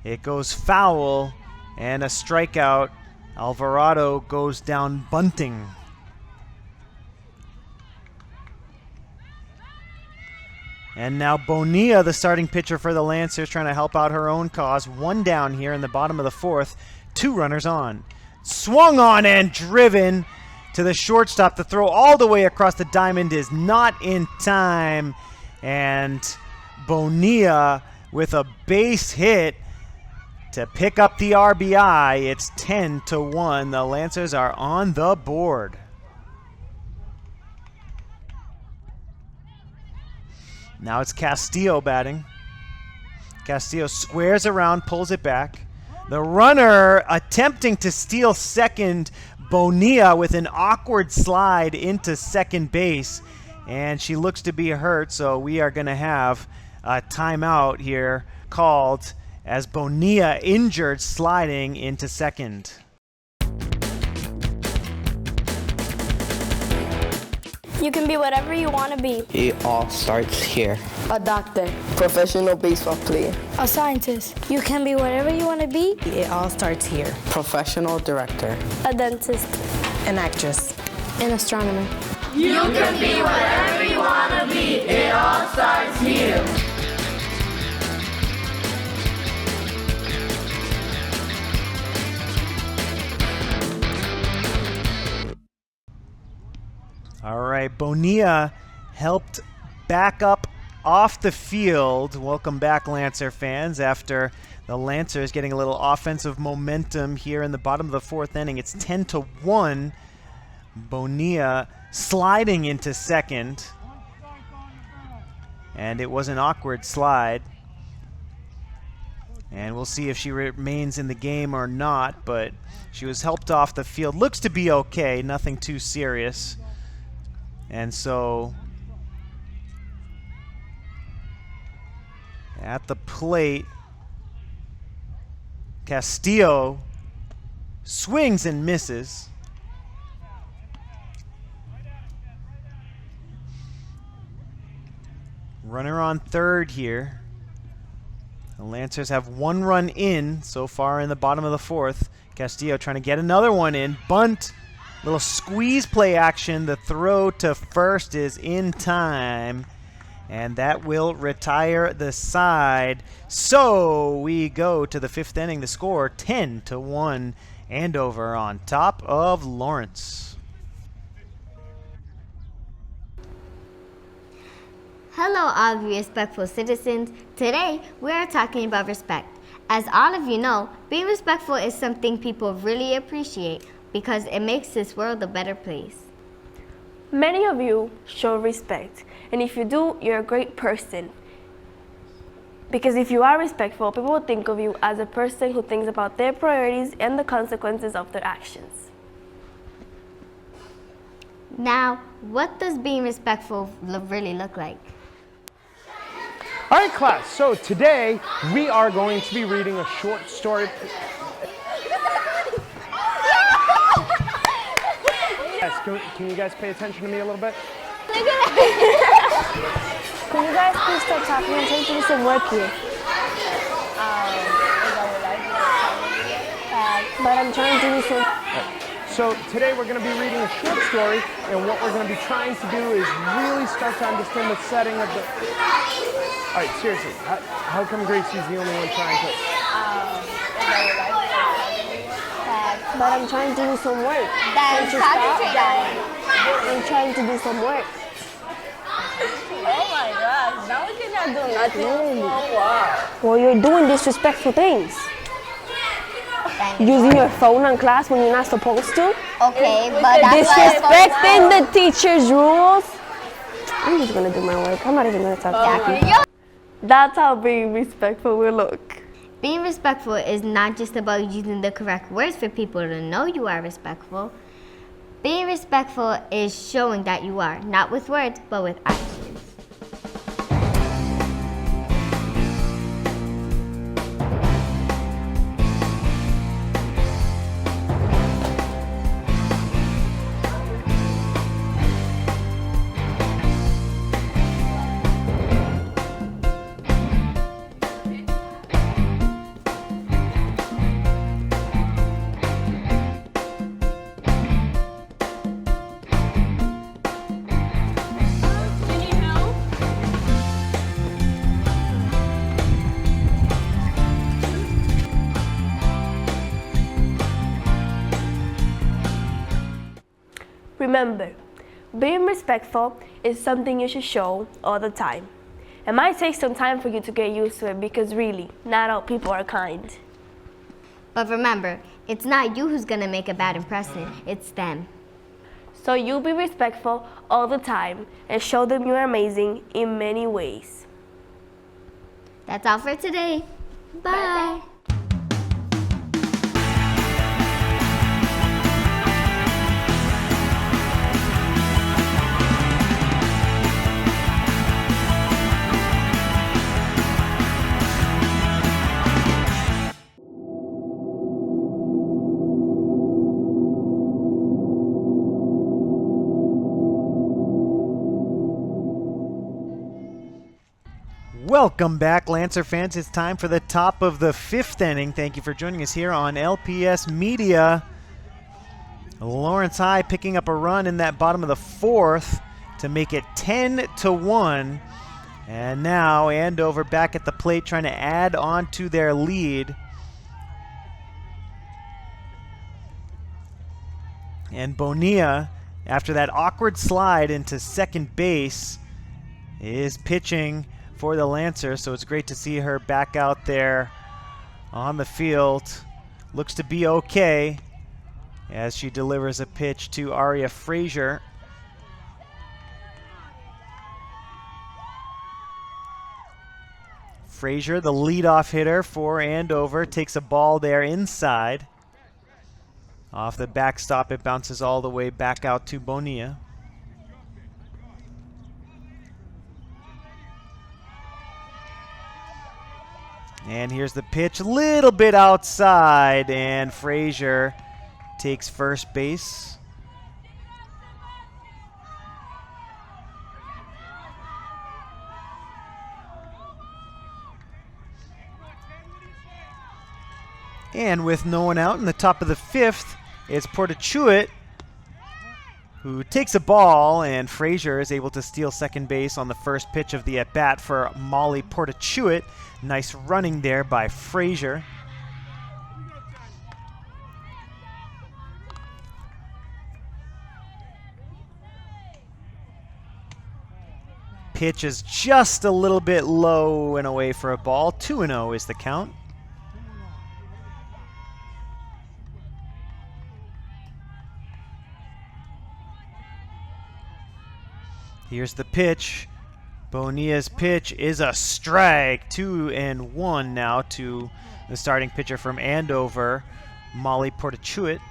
It goes foul and a strikeout. Alvarado goes down bunting. And now Bonilla, the starting pitcher for the Lancers, trying to help out her own cause. 1 down here in the bottom of the 4th. 2 runners on. Swung on and driven to the shortstop. The throw all the way across the diamond is not in time. And Bonilla with a base hit to pick up the RBI. It's 10-1. The Lancers are on the board. Now it's Castillo batting. Castillo squares around, pulls it back. The runner attempting to steal second. Bonilla with an awkward slide into second base. And she looks to be hurt, so we are going to have a timeout here called as Bonilla injured sliding into second. You can be whatever you want to be. It all starts here. A doctor. Professional baseball player. A scientist. You can be whatever you want to be. It all starts here. Professional director. A dentist. An actress. An astronomer. You can be whatever you want to be. It all starts here. All right, Bonilla helped back up off the field. Welcome back, Lancer fans, after the Lancers getting a little offensive momentum here in the bottom of the 4th inning. It's 10-1. Bonilla sliding into second. And it was an awkward slide. And we'll see if she remains in the game or not, but she was helped off the field. Looks to be okay, nothing too serious. And so at the plate, Castillo swings and misses. Runner on third here. The Lancers have 1 run in so far in the bottom of the 4th. Castillo trying to get another one in. Bunt. Little squeeze play action. The throw to first is in time. And that will retire the side. So we go to the 5th inning. The score 10-1. Andover on top of Lawrence. Hello, all of you respectful citizens. Today, we are talking about respect. As all of you know, being respectful is something people really appreciate because it makes this world a better place. Many of you show respect, and if you do, you're a great person. Because if you are respectful, people will think of you as a person who thinks about their priorities and the consequences of their actions. Now, what does being respectful really look like? All right, class, so today we are going to be reading a short story. Yes, can you guys pay attention to me a little bit? Can you guys please stop talking and take doing some work here? But I'm trying to do some... So today we're going to be reading a short story, and what we're going to be trying to do is really start to understand the setting of the... All right, seriously, how come Gracie's the only one trying to... But I'm trying to do some work. Then concentrate on it. I'm trying to do some work. Oh my gosh, now we cannot do nothing. Oh wow. Well, you're doing disrespectful things. Using your phone in class when you're not supposed to. Okay, but that's Disrespecting the teacher's rules. I'm just gonna do my work. I'm not even gonna talk to you. That's how being respectful will look. Being respectful is not just about using the correct words for people to know you are respectful. Being respectful is showing that you are, not with words, but with actions. Remember, being respectful is something you should show all the time. It might take some time for you to get used to it because really, not all people are kind. But remember, it's not you who's gonna make a bad impression, it's them. So you be respectful all the time and show them you're amazing in many ways. That's all for today. Bye. Welcome back, Lancer fans. It's time for the top of the 5th inning. Thank you for joining us here on LPS Media. Lawrence High picking up a run in that bottom of the 4th to make it 10-1. And now Andover back at the plate trying to add on to their lead. And Bonilla, after that awkward slide into second base, is pitching for the Lancers, so it's great to see her back out there on the field. Looks to be okay as she delivers a pitch to Aria Frazier. Frazier, the leadoff hitter for Andover, takes a ball there inside. Off the backstop, it bounces all the way back out to Bonilla. And here's the pitch, a little bit outside, and Frazier takes first base. And with no one out in the top of the 5th, it's Portachuit who takes a ball, and Frazier is able to steal second base on the first pitch of the at-bat for Molly Portachuit. Nice running there by Frazier. Pitch is just a little bit low and away for a ball. 2-0 is the count. Here's the pitch. Bonilla's pitch is a strike. 2-1 now to the starting pitcher from Andover, Molly Portachuit.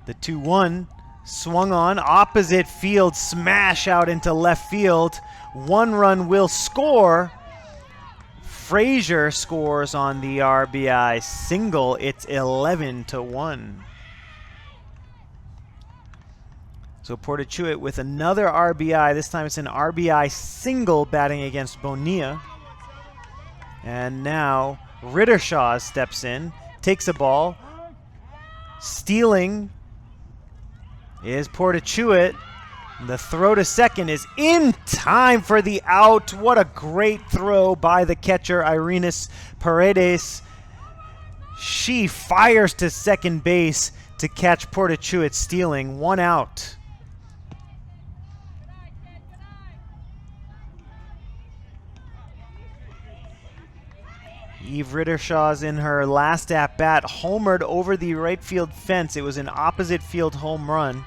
The 2-1 swung on, opposite field, smash out into left field. 1 run will score. Frazier scores on the RBI single. It's 11-1. So Portachuit with another RBI. This time it's an RBI single batting against Bonilla. And now Rittershaw steps in, takes a ball. Stealing is Portachuit. The throw to second is in time for the out. What a great throw by the catcher, Irenas Paredes. She fires to second base to catch Portachuit stealing. 1 out. Eve Rittershaw's in her last at-bat, homered over the right field fence. It was an opposite field home run.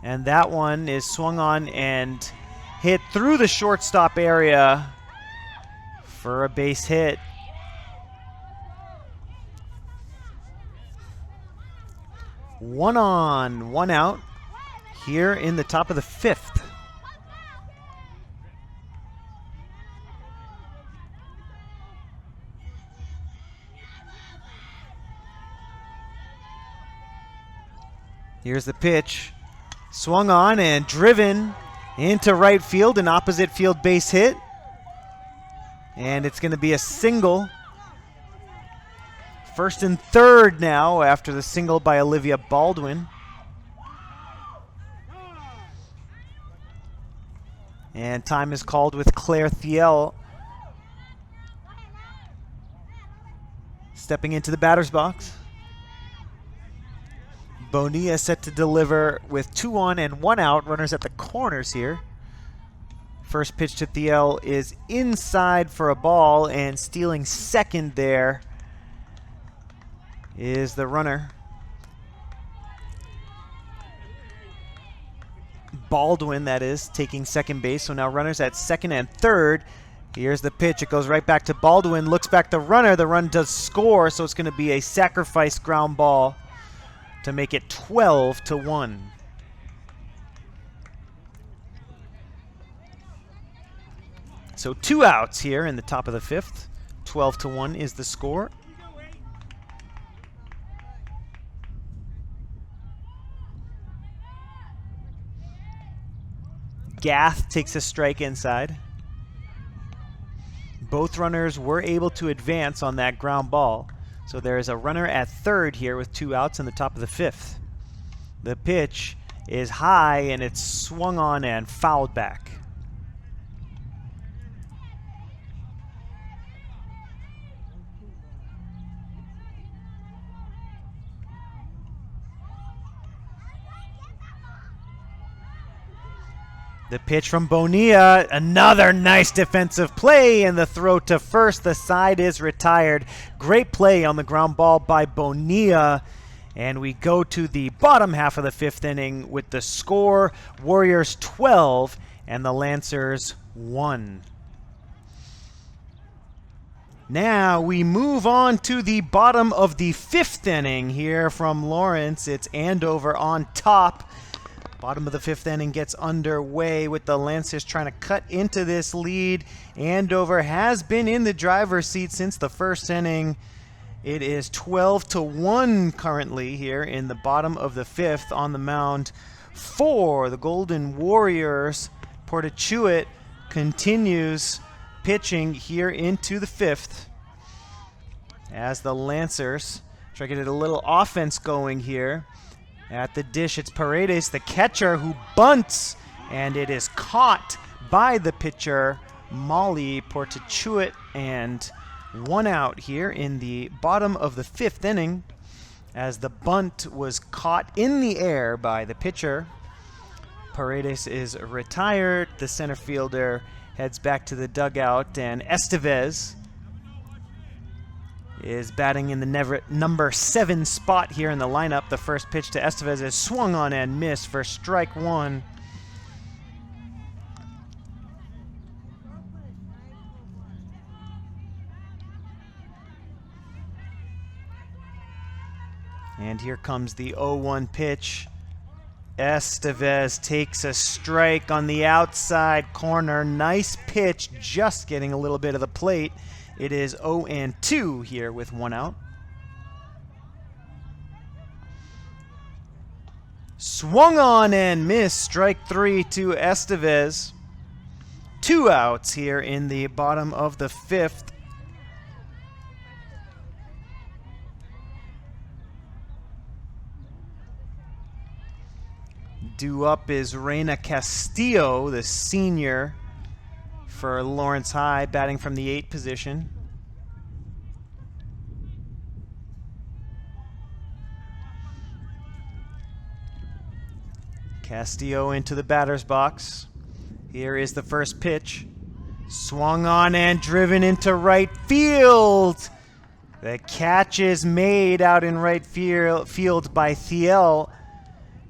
And that one is swung on and hit through the shortstop area for a base hit. One on, one out here in the top of the fifth. Here's the pitch. Swung on and driven into right field, an opposite field base hit. And it's going to be a single. First and third now after the single by Olivia Baldwin. And time is called with Claire Thiel stepping into the batter's box. Bonilla set to deliver with 2 on and 1 out. Runners at the corners here. First pitch to Thiel is inside for a ball, and stealing second there is the runner. Baldwin, that is, taking second base. So now runners at second and third. Here's the pitch. It goes right back to Baldwin. Looks back the runner. The run does score, so it's going to be a sacrifice ground ball to make it 12-1. So 2 outs here in the top of the fifth. 12-1 is the score. Gath takes a strike inside. Both runners were able to advance on that ground ball. So there is a runner at third here with 2 outs in the top of the fifth. The pitch is high and it's swung on and fouled back. The pitch from Bonilla, another nice defensive play, and the throw to first. The side is retired. Great play on the ground ball by Bonilla. And we go to the bottom half of the fifth inning with the score, Warriors 12 and the Lancers 1. Now we move on to the bottom of the fifth inning here from Lawrence. It's Andover on top. Bottom of the fifth inning gets underway with the Lancers trying to cut into this lead. Andover has been in the driver's seat since the first inning. It is 12-1 currently here in the bottom of the fifth. On the mound for the Golden Warriors, Portachuit continues pitching here into the fifth as the Lancers try to get a little offense going here. At the dish, it's Paredes, the catcher, who bunts, and it is caught by the pitcher, Molly Portachuit, and 1 out here in the bottom of the fifth inning as the bunt was caught in the air by the pitcher. Paredes is retired. The center fielder heads back to the dugout, and Estevez is batting in the number 7 spot here in the lineup. The first pitch to Estevez is swung on and missed for strike 1. And here comes the 0-1 pitch. Estevez takes a strike on the outside corner. Nice pitch, just getting a little bit of the plate. It is 0-2 here with 1 out. Swung on and missed. Strike 3 to Estevez. 2 outs here in the bottom of the fifth. Due up is Reina Castillo, the senior for Lawrence High, batting from the 8 position. Castillo into the batter's box. Here is the first pitch. Swung on and driven into right field. The catch is made out in right field by Thiel.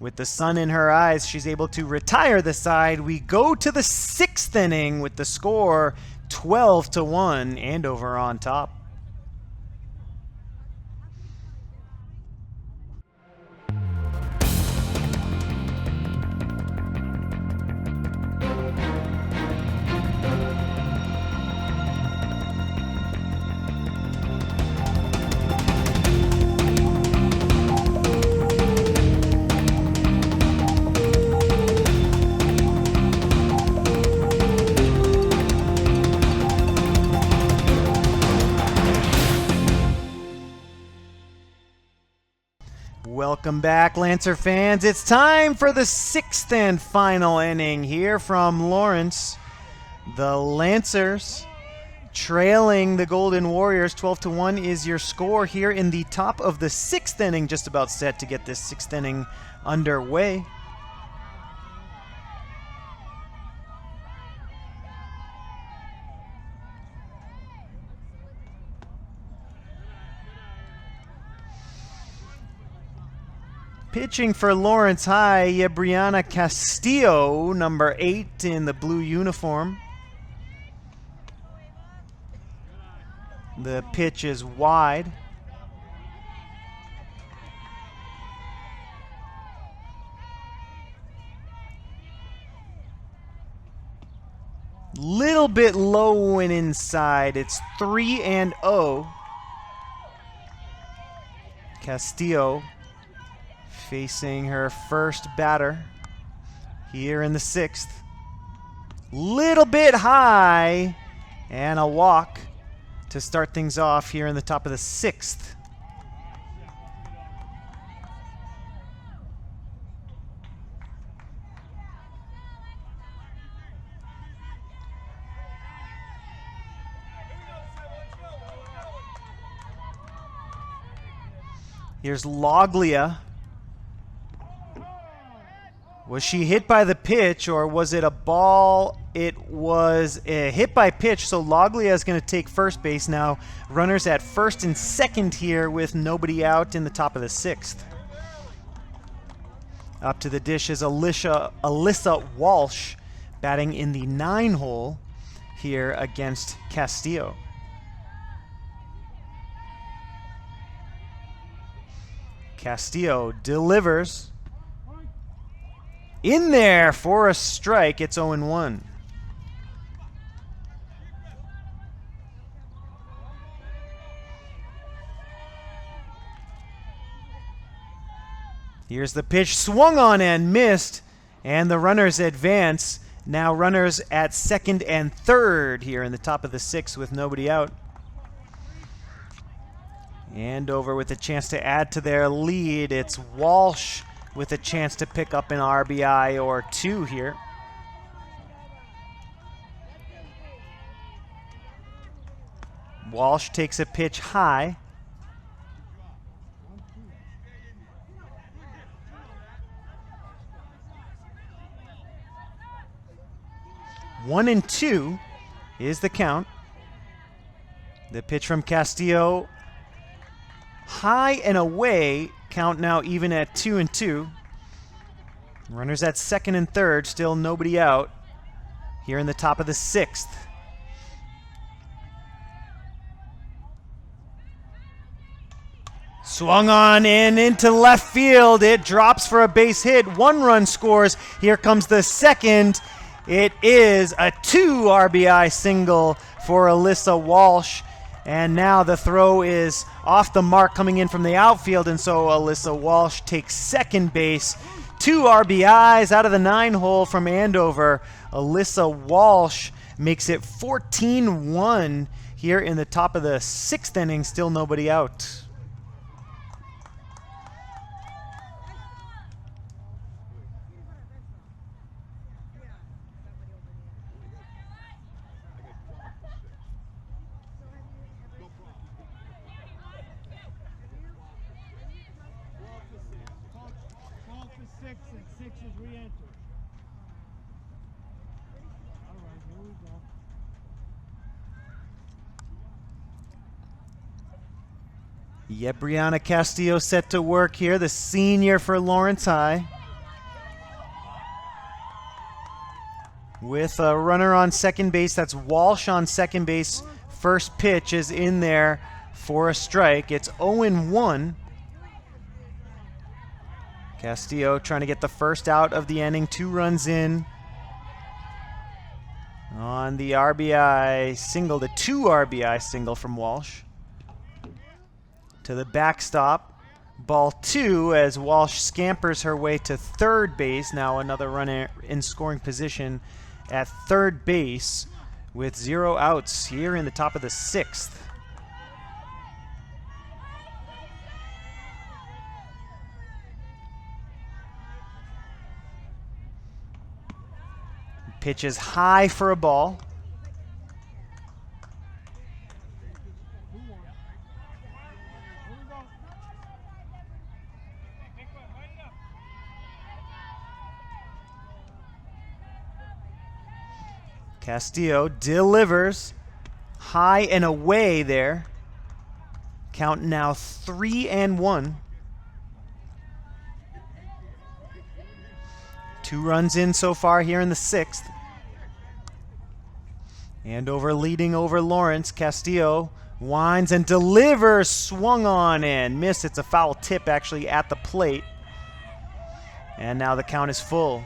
With the sun in her eyes, she's able to retire the side. We go to the 6th inning with the score 12-1, Andover on top. Welcome back, Lancer fans. It's time for the 6th and final inning here from Lawrence. The Lancers trailing the Golden Warriors 12-1 is your score here in the top of the 6th inning, just about set to get this 6th inning underway. Pitching for Lawrence High, Brianna Castillo, number 8 in the blue uniform. The pitch is wide. Little bit low and inside. It's 3-0. Castillo facing her first batter here in the 6th. Little bit high and a walk to start things off here in the top of the 6th. Here's Loglia. Was she hit by the pitch, or was it a ball? It was a hit by pitch, so Loglia is going to take first base now. Runners at first and second here with nobody out in the top of the 6th. Up to the dish is Alyssa Walsh, batting in the 9 hole here against Castillo. Castillo delivers. In there for a strike. It's 0-1. Here's the pitch, swung on and missed, and the runners advance. Now runners at second and third here in the top of the 6th with nobody out. Andover with a chance to add to their lead. It's Walsh with a chance to pick up an RBI or 2 here. Walsh takes a pitch high. One and 2 is the count. The pitch from Castillo, high and away. Count now even at 2-2. Runners at second and third, still nobody out here in the top of the 6th. Swung on and into left field. It drops for a base hit. 1 run scores. Here comes the second. It is a 2 RBI single for Alyssa Walsh. And now the throw is off the mark coming in from the outfield, and so Alyssa Walsh takes second base. 2 RBIs out of the 9 hole from Andover. Alyssa Walsh makes it 14-1 here in the top of the 6th inning. Still nobody out. Brianna Castillo set to work here, the senior for Lawrence High. With a runner on second base, that's Walsh on second base. First pitch is in there for a strike. It's 0-1. Castillo trying to get the first out of the inning, 2 runs in on the RBI single, the 2 RBI single from Walsh. To the backstop, ball 2 as Walsh scampers her way to third base. Now another runner in scoring position at third base with 0 outs here in the top of the 6th. Pitch is high for a ball. Castillo delivers high and away there. Count now 3-1. 2 runs in so far here in the 6th. Andover leading over Lawrence. Castillo winds and delivers, swung on and missed. It's a foul tip actually at the plate. And now the count is full.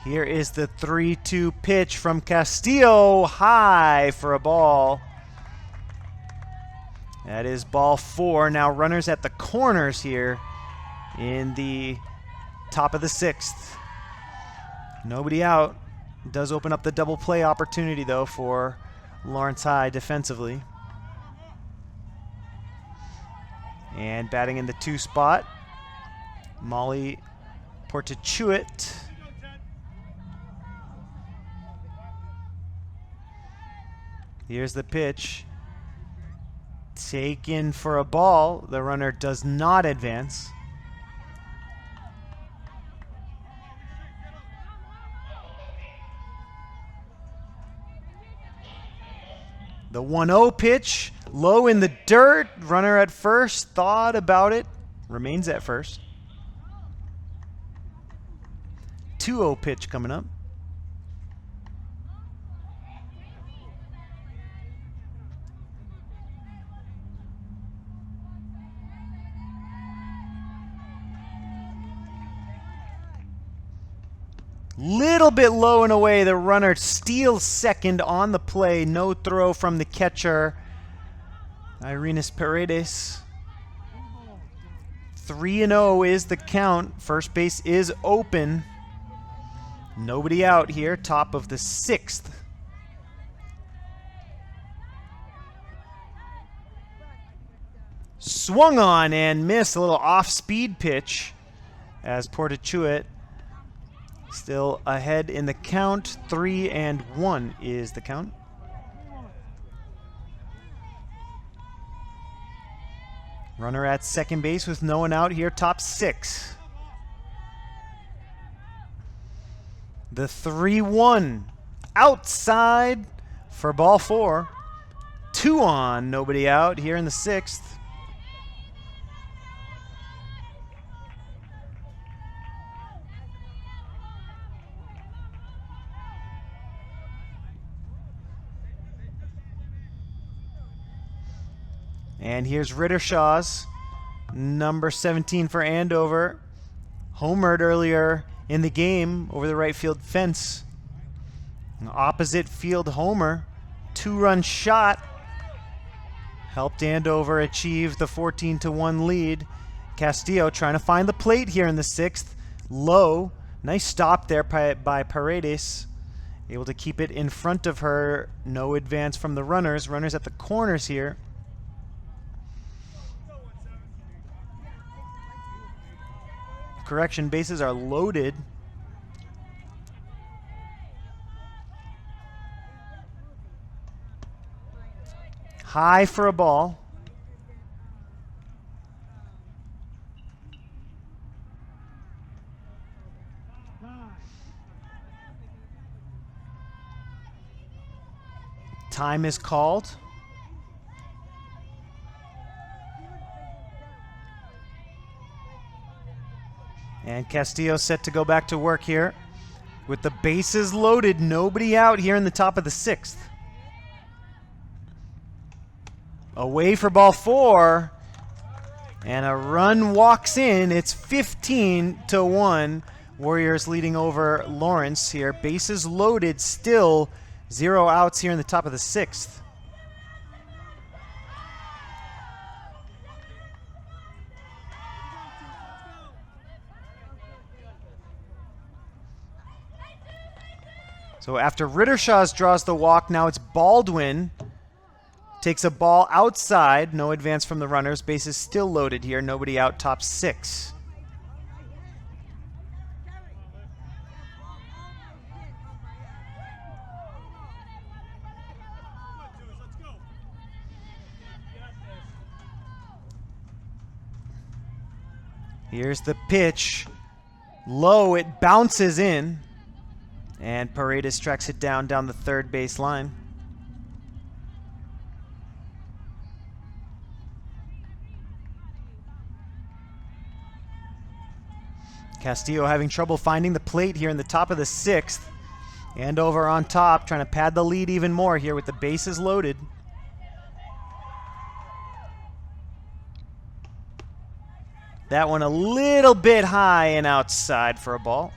Here is the 3-2 pitch from Castillo, high for a ball. That is ball 4. Now runners at the corners here in the top of the 6th. Nobody out. Does open up the double play opportunity though for Lawrence High defensively. And batting in the 2 spot, Molly Portachuit. Here's the pitch. Taken for a ball. The runner does not advance. The 1-0 pitch, low in the dirt. Runner at first, thought about it. Remains at first. 2-0 pitch coming up. Little bit low and away. The runner steals second on the play. No throw from the catcher, Irenas Paredes. 3-0 is the count. First base is open. Nobody out here. Top of the 6th. Swung on and missed. A little off-speed pitch as Portachuit still ahead in the count. 3-1 is the count. Runner at second base with no one out here, top 6. The 3-1 outside for ball 4. 2 on, nobody out here in the 6th. And here's Rittershaw's number 17 for Andover. Homered earlier in the game over the right field fence. An opposite field homer. 2-run shot. Helped Andover achieve the 14-1 lead. Castillo trying to find the plate here in the 6th. Low. Nice stop there by Paredes. Able to keep it in front of her. No advance from the runners. Runners at the corners here. Correction, bases are loaded. High for a ball. Time is called. And Castillo set to go back to work here. With the bases loaded, nobody out here in the top of the 6th. Away for ball 4. And a run walks in. It's 15-1. Warriors leading over Lawrence here. Bases loaded, still 0 outs here in the top of the 6th. So after Rittershaw's draws the walk, now it's Baldwin. Takes a ball outside. No advance from the runners. Bases still loaded here. Nobody out, top 6. Here's the pitch. Low, it bounces in. And Paredes tracks it down the third base line. Castillo having trouble finding the plate here in the top of the 6th. Andover on top, trying to pad the lead even more here with the bases loaded. That one a little bit high and outside for a ball.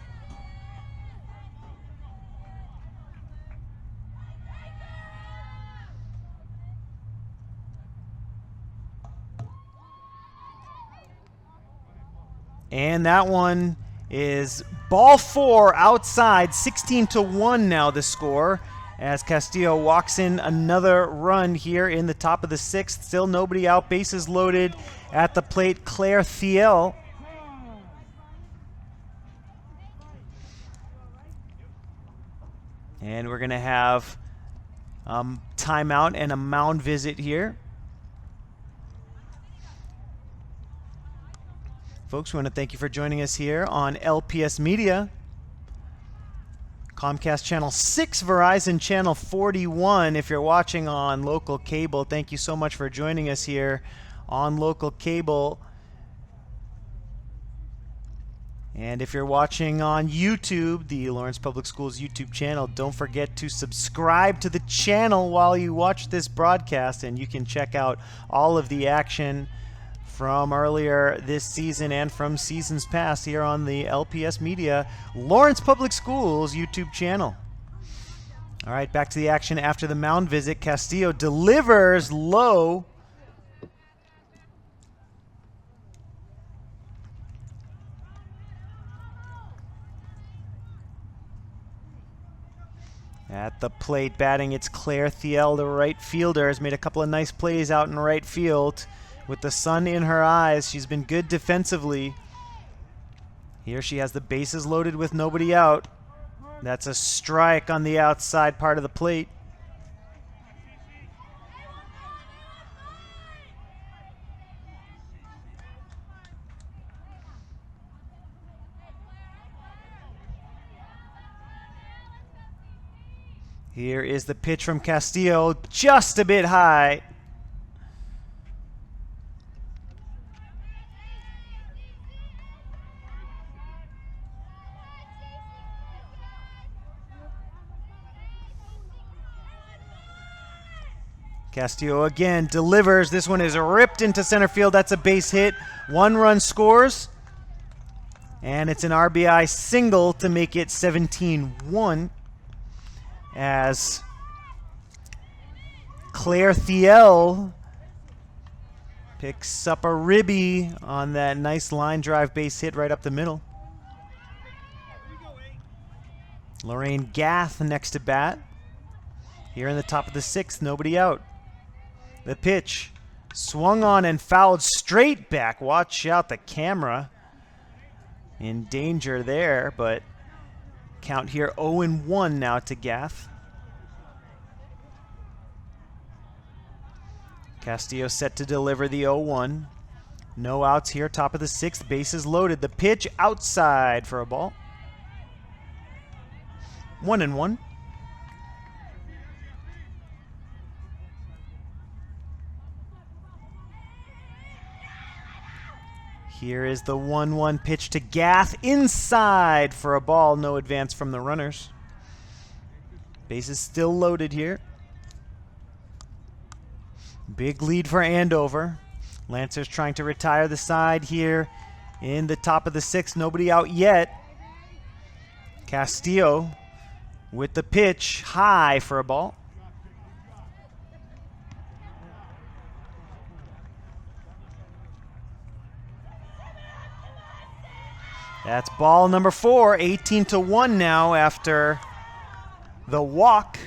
And that one is ball 4 outside, 16-1 now the score, as Castillo walks in another run here in the top of the 6th. Still nobody out, bases loaded at the plate. Claire Thiel. And we're going to have timeout and a mound visit here. Folks, we want to thank you for joining us here on LPS Media. Comcast Channel 6, Verizon Channel 41. If you're watching on local cable, thank you so much for joining us here on local cable. And if you're watching on YouTube, the Lawrence Public Schools YouTube channel, don't forget to subscribe to the channel while you watch this broadcast, and you can check out all of the action from earlier this season and from seasons past here on the LPS Media Lawrence Public Schools YouTube channel. All right, back to the action after the mound visit. Castillo delivers low. At the plate, batting, it's Claire Thiel, the right fielder, has made a couple of nice plays out in right field. With the sun in her eyes, she's been good defensively. Here she has the bases loaded with nobody out. That's a strike on the outside part of the plate. Here is the pitch from Castillo, just a bit high. Castillo again delivers. This one is ripped into center field. That's a base hit. 1 run scores. And it's an RBI single to make it 17-1. As Claire Thiel picks up a ribby on that nice line drive base hit right up the middle. Lorraine Gath next to bat. Here in the top of the 6th, nobody out. The pitch swung on and fouled straight back. Watch out, the camera in danger there, but count here 0-1 now to Gath. Castillo set to deliver the 0-1. No outs here, top of the 6th, bases loaded. The pitch outside for a ball. 1-1. Here is the 1-1 pitch to Gath inside for a ball. No advance from the runners. Bases still loaded here. Big lead for Andover. Lancers trying to retire the side here in the top of the 6th. Nobody out yet. Castillo with the pitch high for a ball. That's ball number 4, 18-1 now after the walk.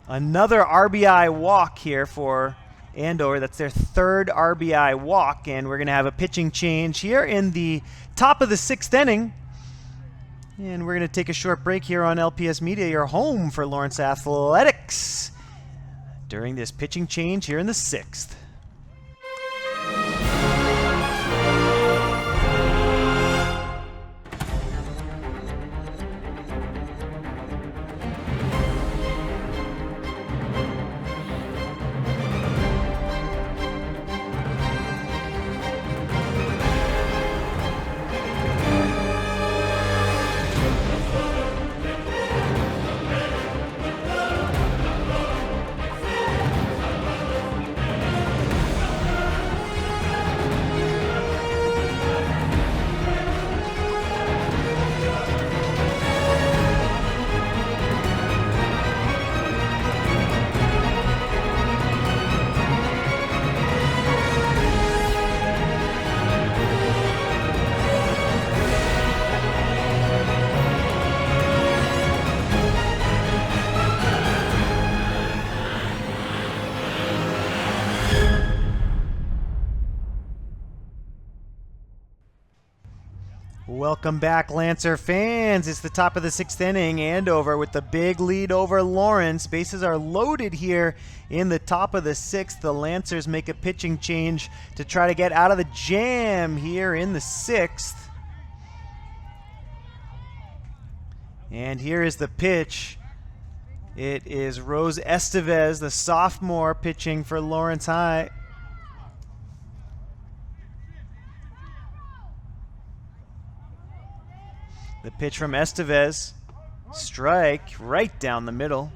Another RBI walk here for Andover. That's their 3rd RBI walk, and we're going to have a pitching change here in the top of the 6th inning. And we're going to take a short break here on LPS Media, your home for Lawrence Athletics, during this pitching change here in the 6th. Welcome back, Lancer fans. It's the top of the 6th inning. Andover with the big lead over Lawrence. Bases are loaded here in the top of the 6th. The Lancers make a pitching change to try to get out of the jam here in the 6th. And here is the pitch. It is Rose Estevez, the sophomore, pitching for Lawrence High. The pitch from Estevez, strike right down the middle.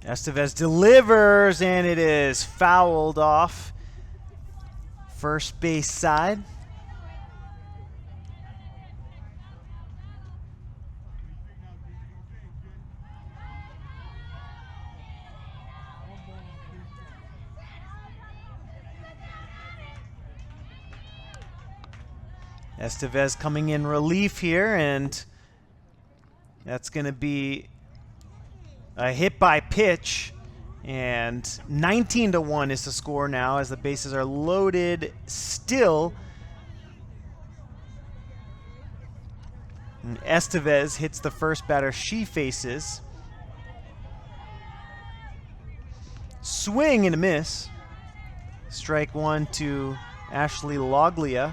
Estevez delivers, and it is fouled off first base side. Estevez coming in relief here, and that's going to be a hit by pitch, and 19-1 is the score now as the bases are loaded still. And Estevez hits the first batter she faces. Swing and a miss. Strike one to Ashley Loglia.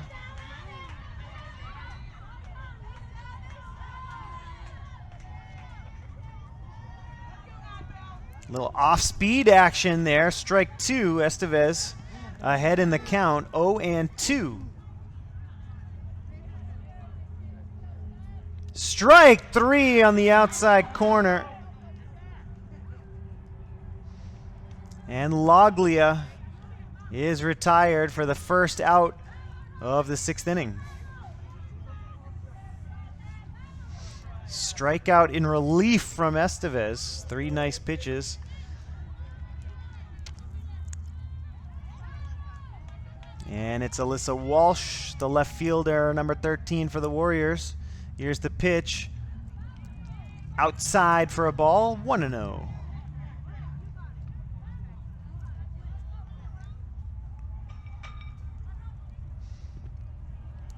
Little off-speed action there. Strike two. Estevez ahead in the count, 0-2. Strike three on the outside corner. And Loglia is retired for the first out of the 6th inning. Strikeout in relief from Estevez. 3 nice pitches. And it's Alyssa Walsh, the left fielder, number 13 for the Warriors. Here's the pitch. Outside for a ball, 1-0.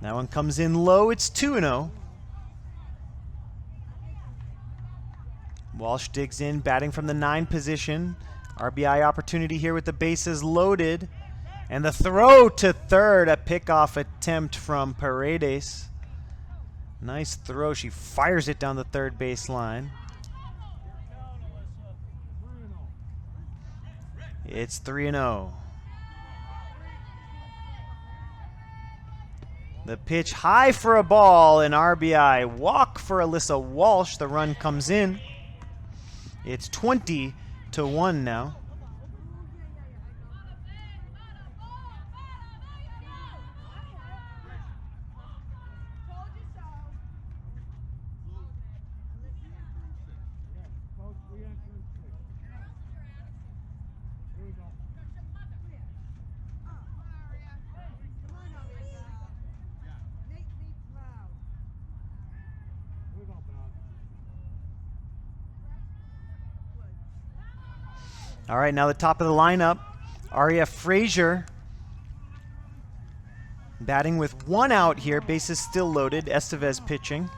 That one comes in low, it's 2-0. Walsh digs in, batting from the 9 position. RBI opportunity here with the bases loaded. And the throw to third, a pickoff attempt from Paredes. Nice throw. She fires it down the third baseline. It's 3-0. The pitch high for a ball, an RBI walk for Alyssa Walsh. The run comes in. It's 20-1 now. All right, now the top of the lineup, Aria Frazier batting with 1 out here. Bases still loaded. Estevez pitching.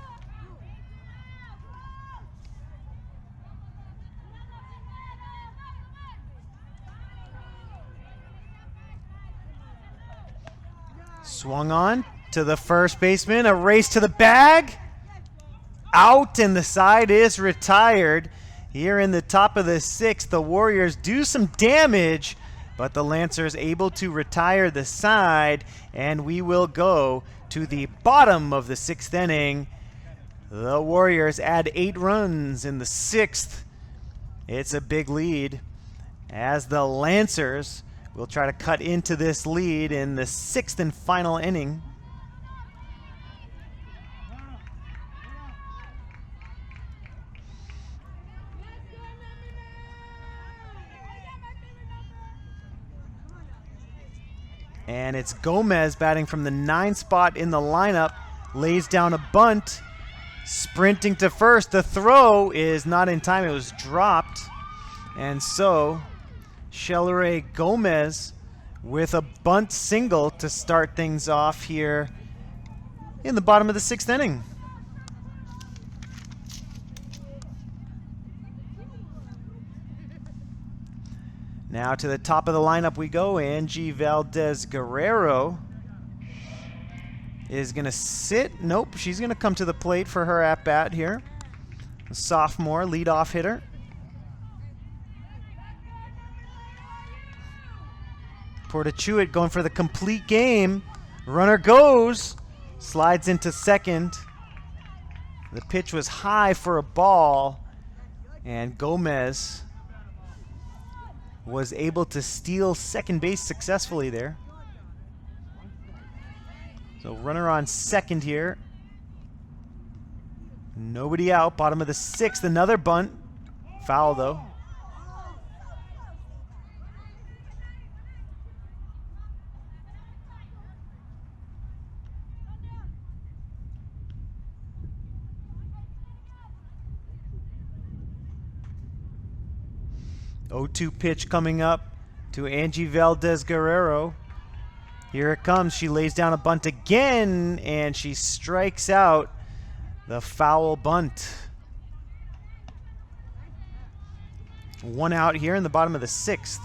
Swung on to the first baseman. A race to the bag. Out, and the side is retired. Here in the top of the 6th, the Warriors do some damage, but the Lancers able to retire the side, and we will go to the bottom of the 6th inning. The Warriors add 8 runs in the 6th. It's a big lead as the Lancers will try to cut into this lead in the 6th and final inning. And it's Gomez batting from the 9 spot in the lineup. Lays down a bunt. Sprinting to first. The throw is not in time. It was dropped. And so, Shelleray Gomez with a bunt single to start things off here in the bottom of the 6th inning. Now to the top of the lineup we go. Angie Valdez-Guerrero is going to sit. Nope, she's going to come to the plate for her at-bat here. A sophomore leadoff hitter. Portachuit going for the complete game. Runner goes. Slides into second. The pitch was high for a ball. And Gomez was able to steal second base successfully there. So runner on second here. Nobody out. Bottom of the 6th. Another bunt. Foul though. O2 pitch coming up to Angie Valdez-Guerrero. Here it comes. She lays down a bunt again, and she strikes out the foul bunt. 1 out here in the bottom of the 6th.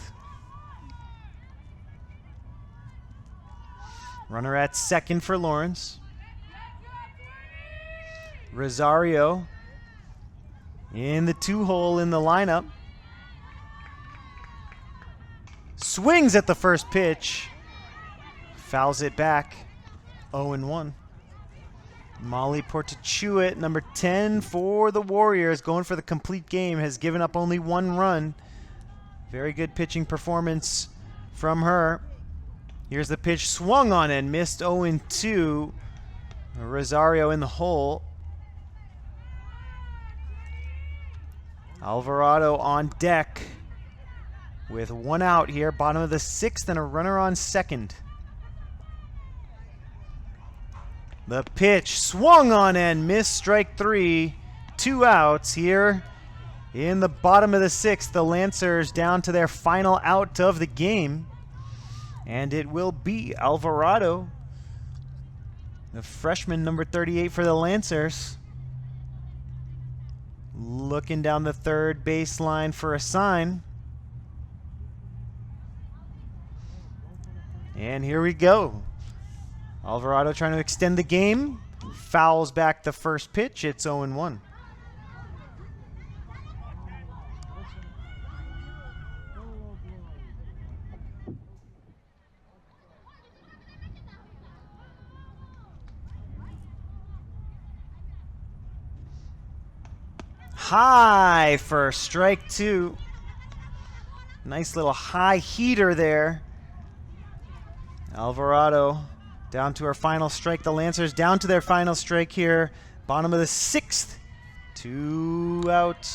Runner at second for Lawrence. Rosario in the 2-hole in the lineup. Swings at the first pitch. Fouls it back. 0-1. Molly Portachuit, number 10 for the Warriors, going for the complete game, has given up only 1 run. Very good pitching performance from her. Here's the pitch, swung on and missed. 0-2. Rosario in the hole. Alvarado on deck with 1 out here, bottom of the 6th, and a runner on second. The pitch swung on and missed. Strike 3. 2 outs here in the bottom of the 6th. The Lancers down to their final out of the game. And it will be Alvarado, the freshman, number 38 for the Lancers. Looking down the third baseline for a sign. And here we go. Alvarado trying to extend the game. fouls back the first pitch. It's 0-1. High for strike 2. Nice little high heater there. Alvarado down to her final strike. The Lancers down to their final strike here. Bottom of the 6th. 2 out.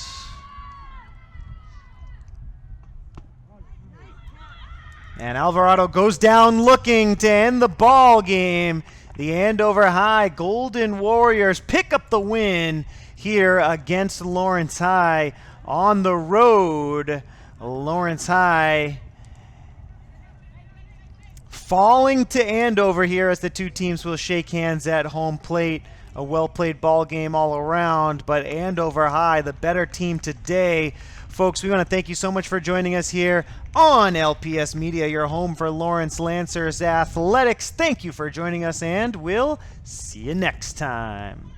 And Alvarado goes down looking to end the ball game. The Andover High Golden Warriors pick up the win here against Lawrence High on the road. Lawrence High falling to Andover here as the two teams will shake hands at home plate. A well-played ball game all around, but Andover High, the better team today. Folks, we want to thank you so much for joining us here on LPS Media, your home for Lawrence Lancers Athletics. Thank you for joining us, and we'll see you next time.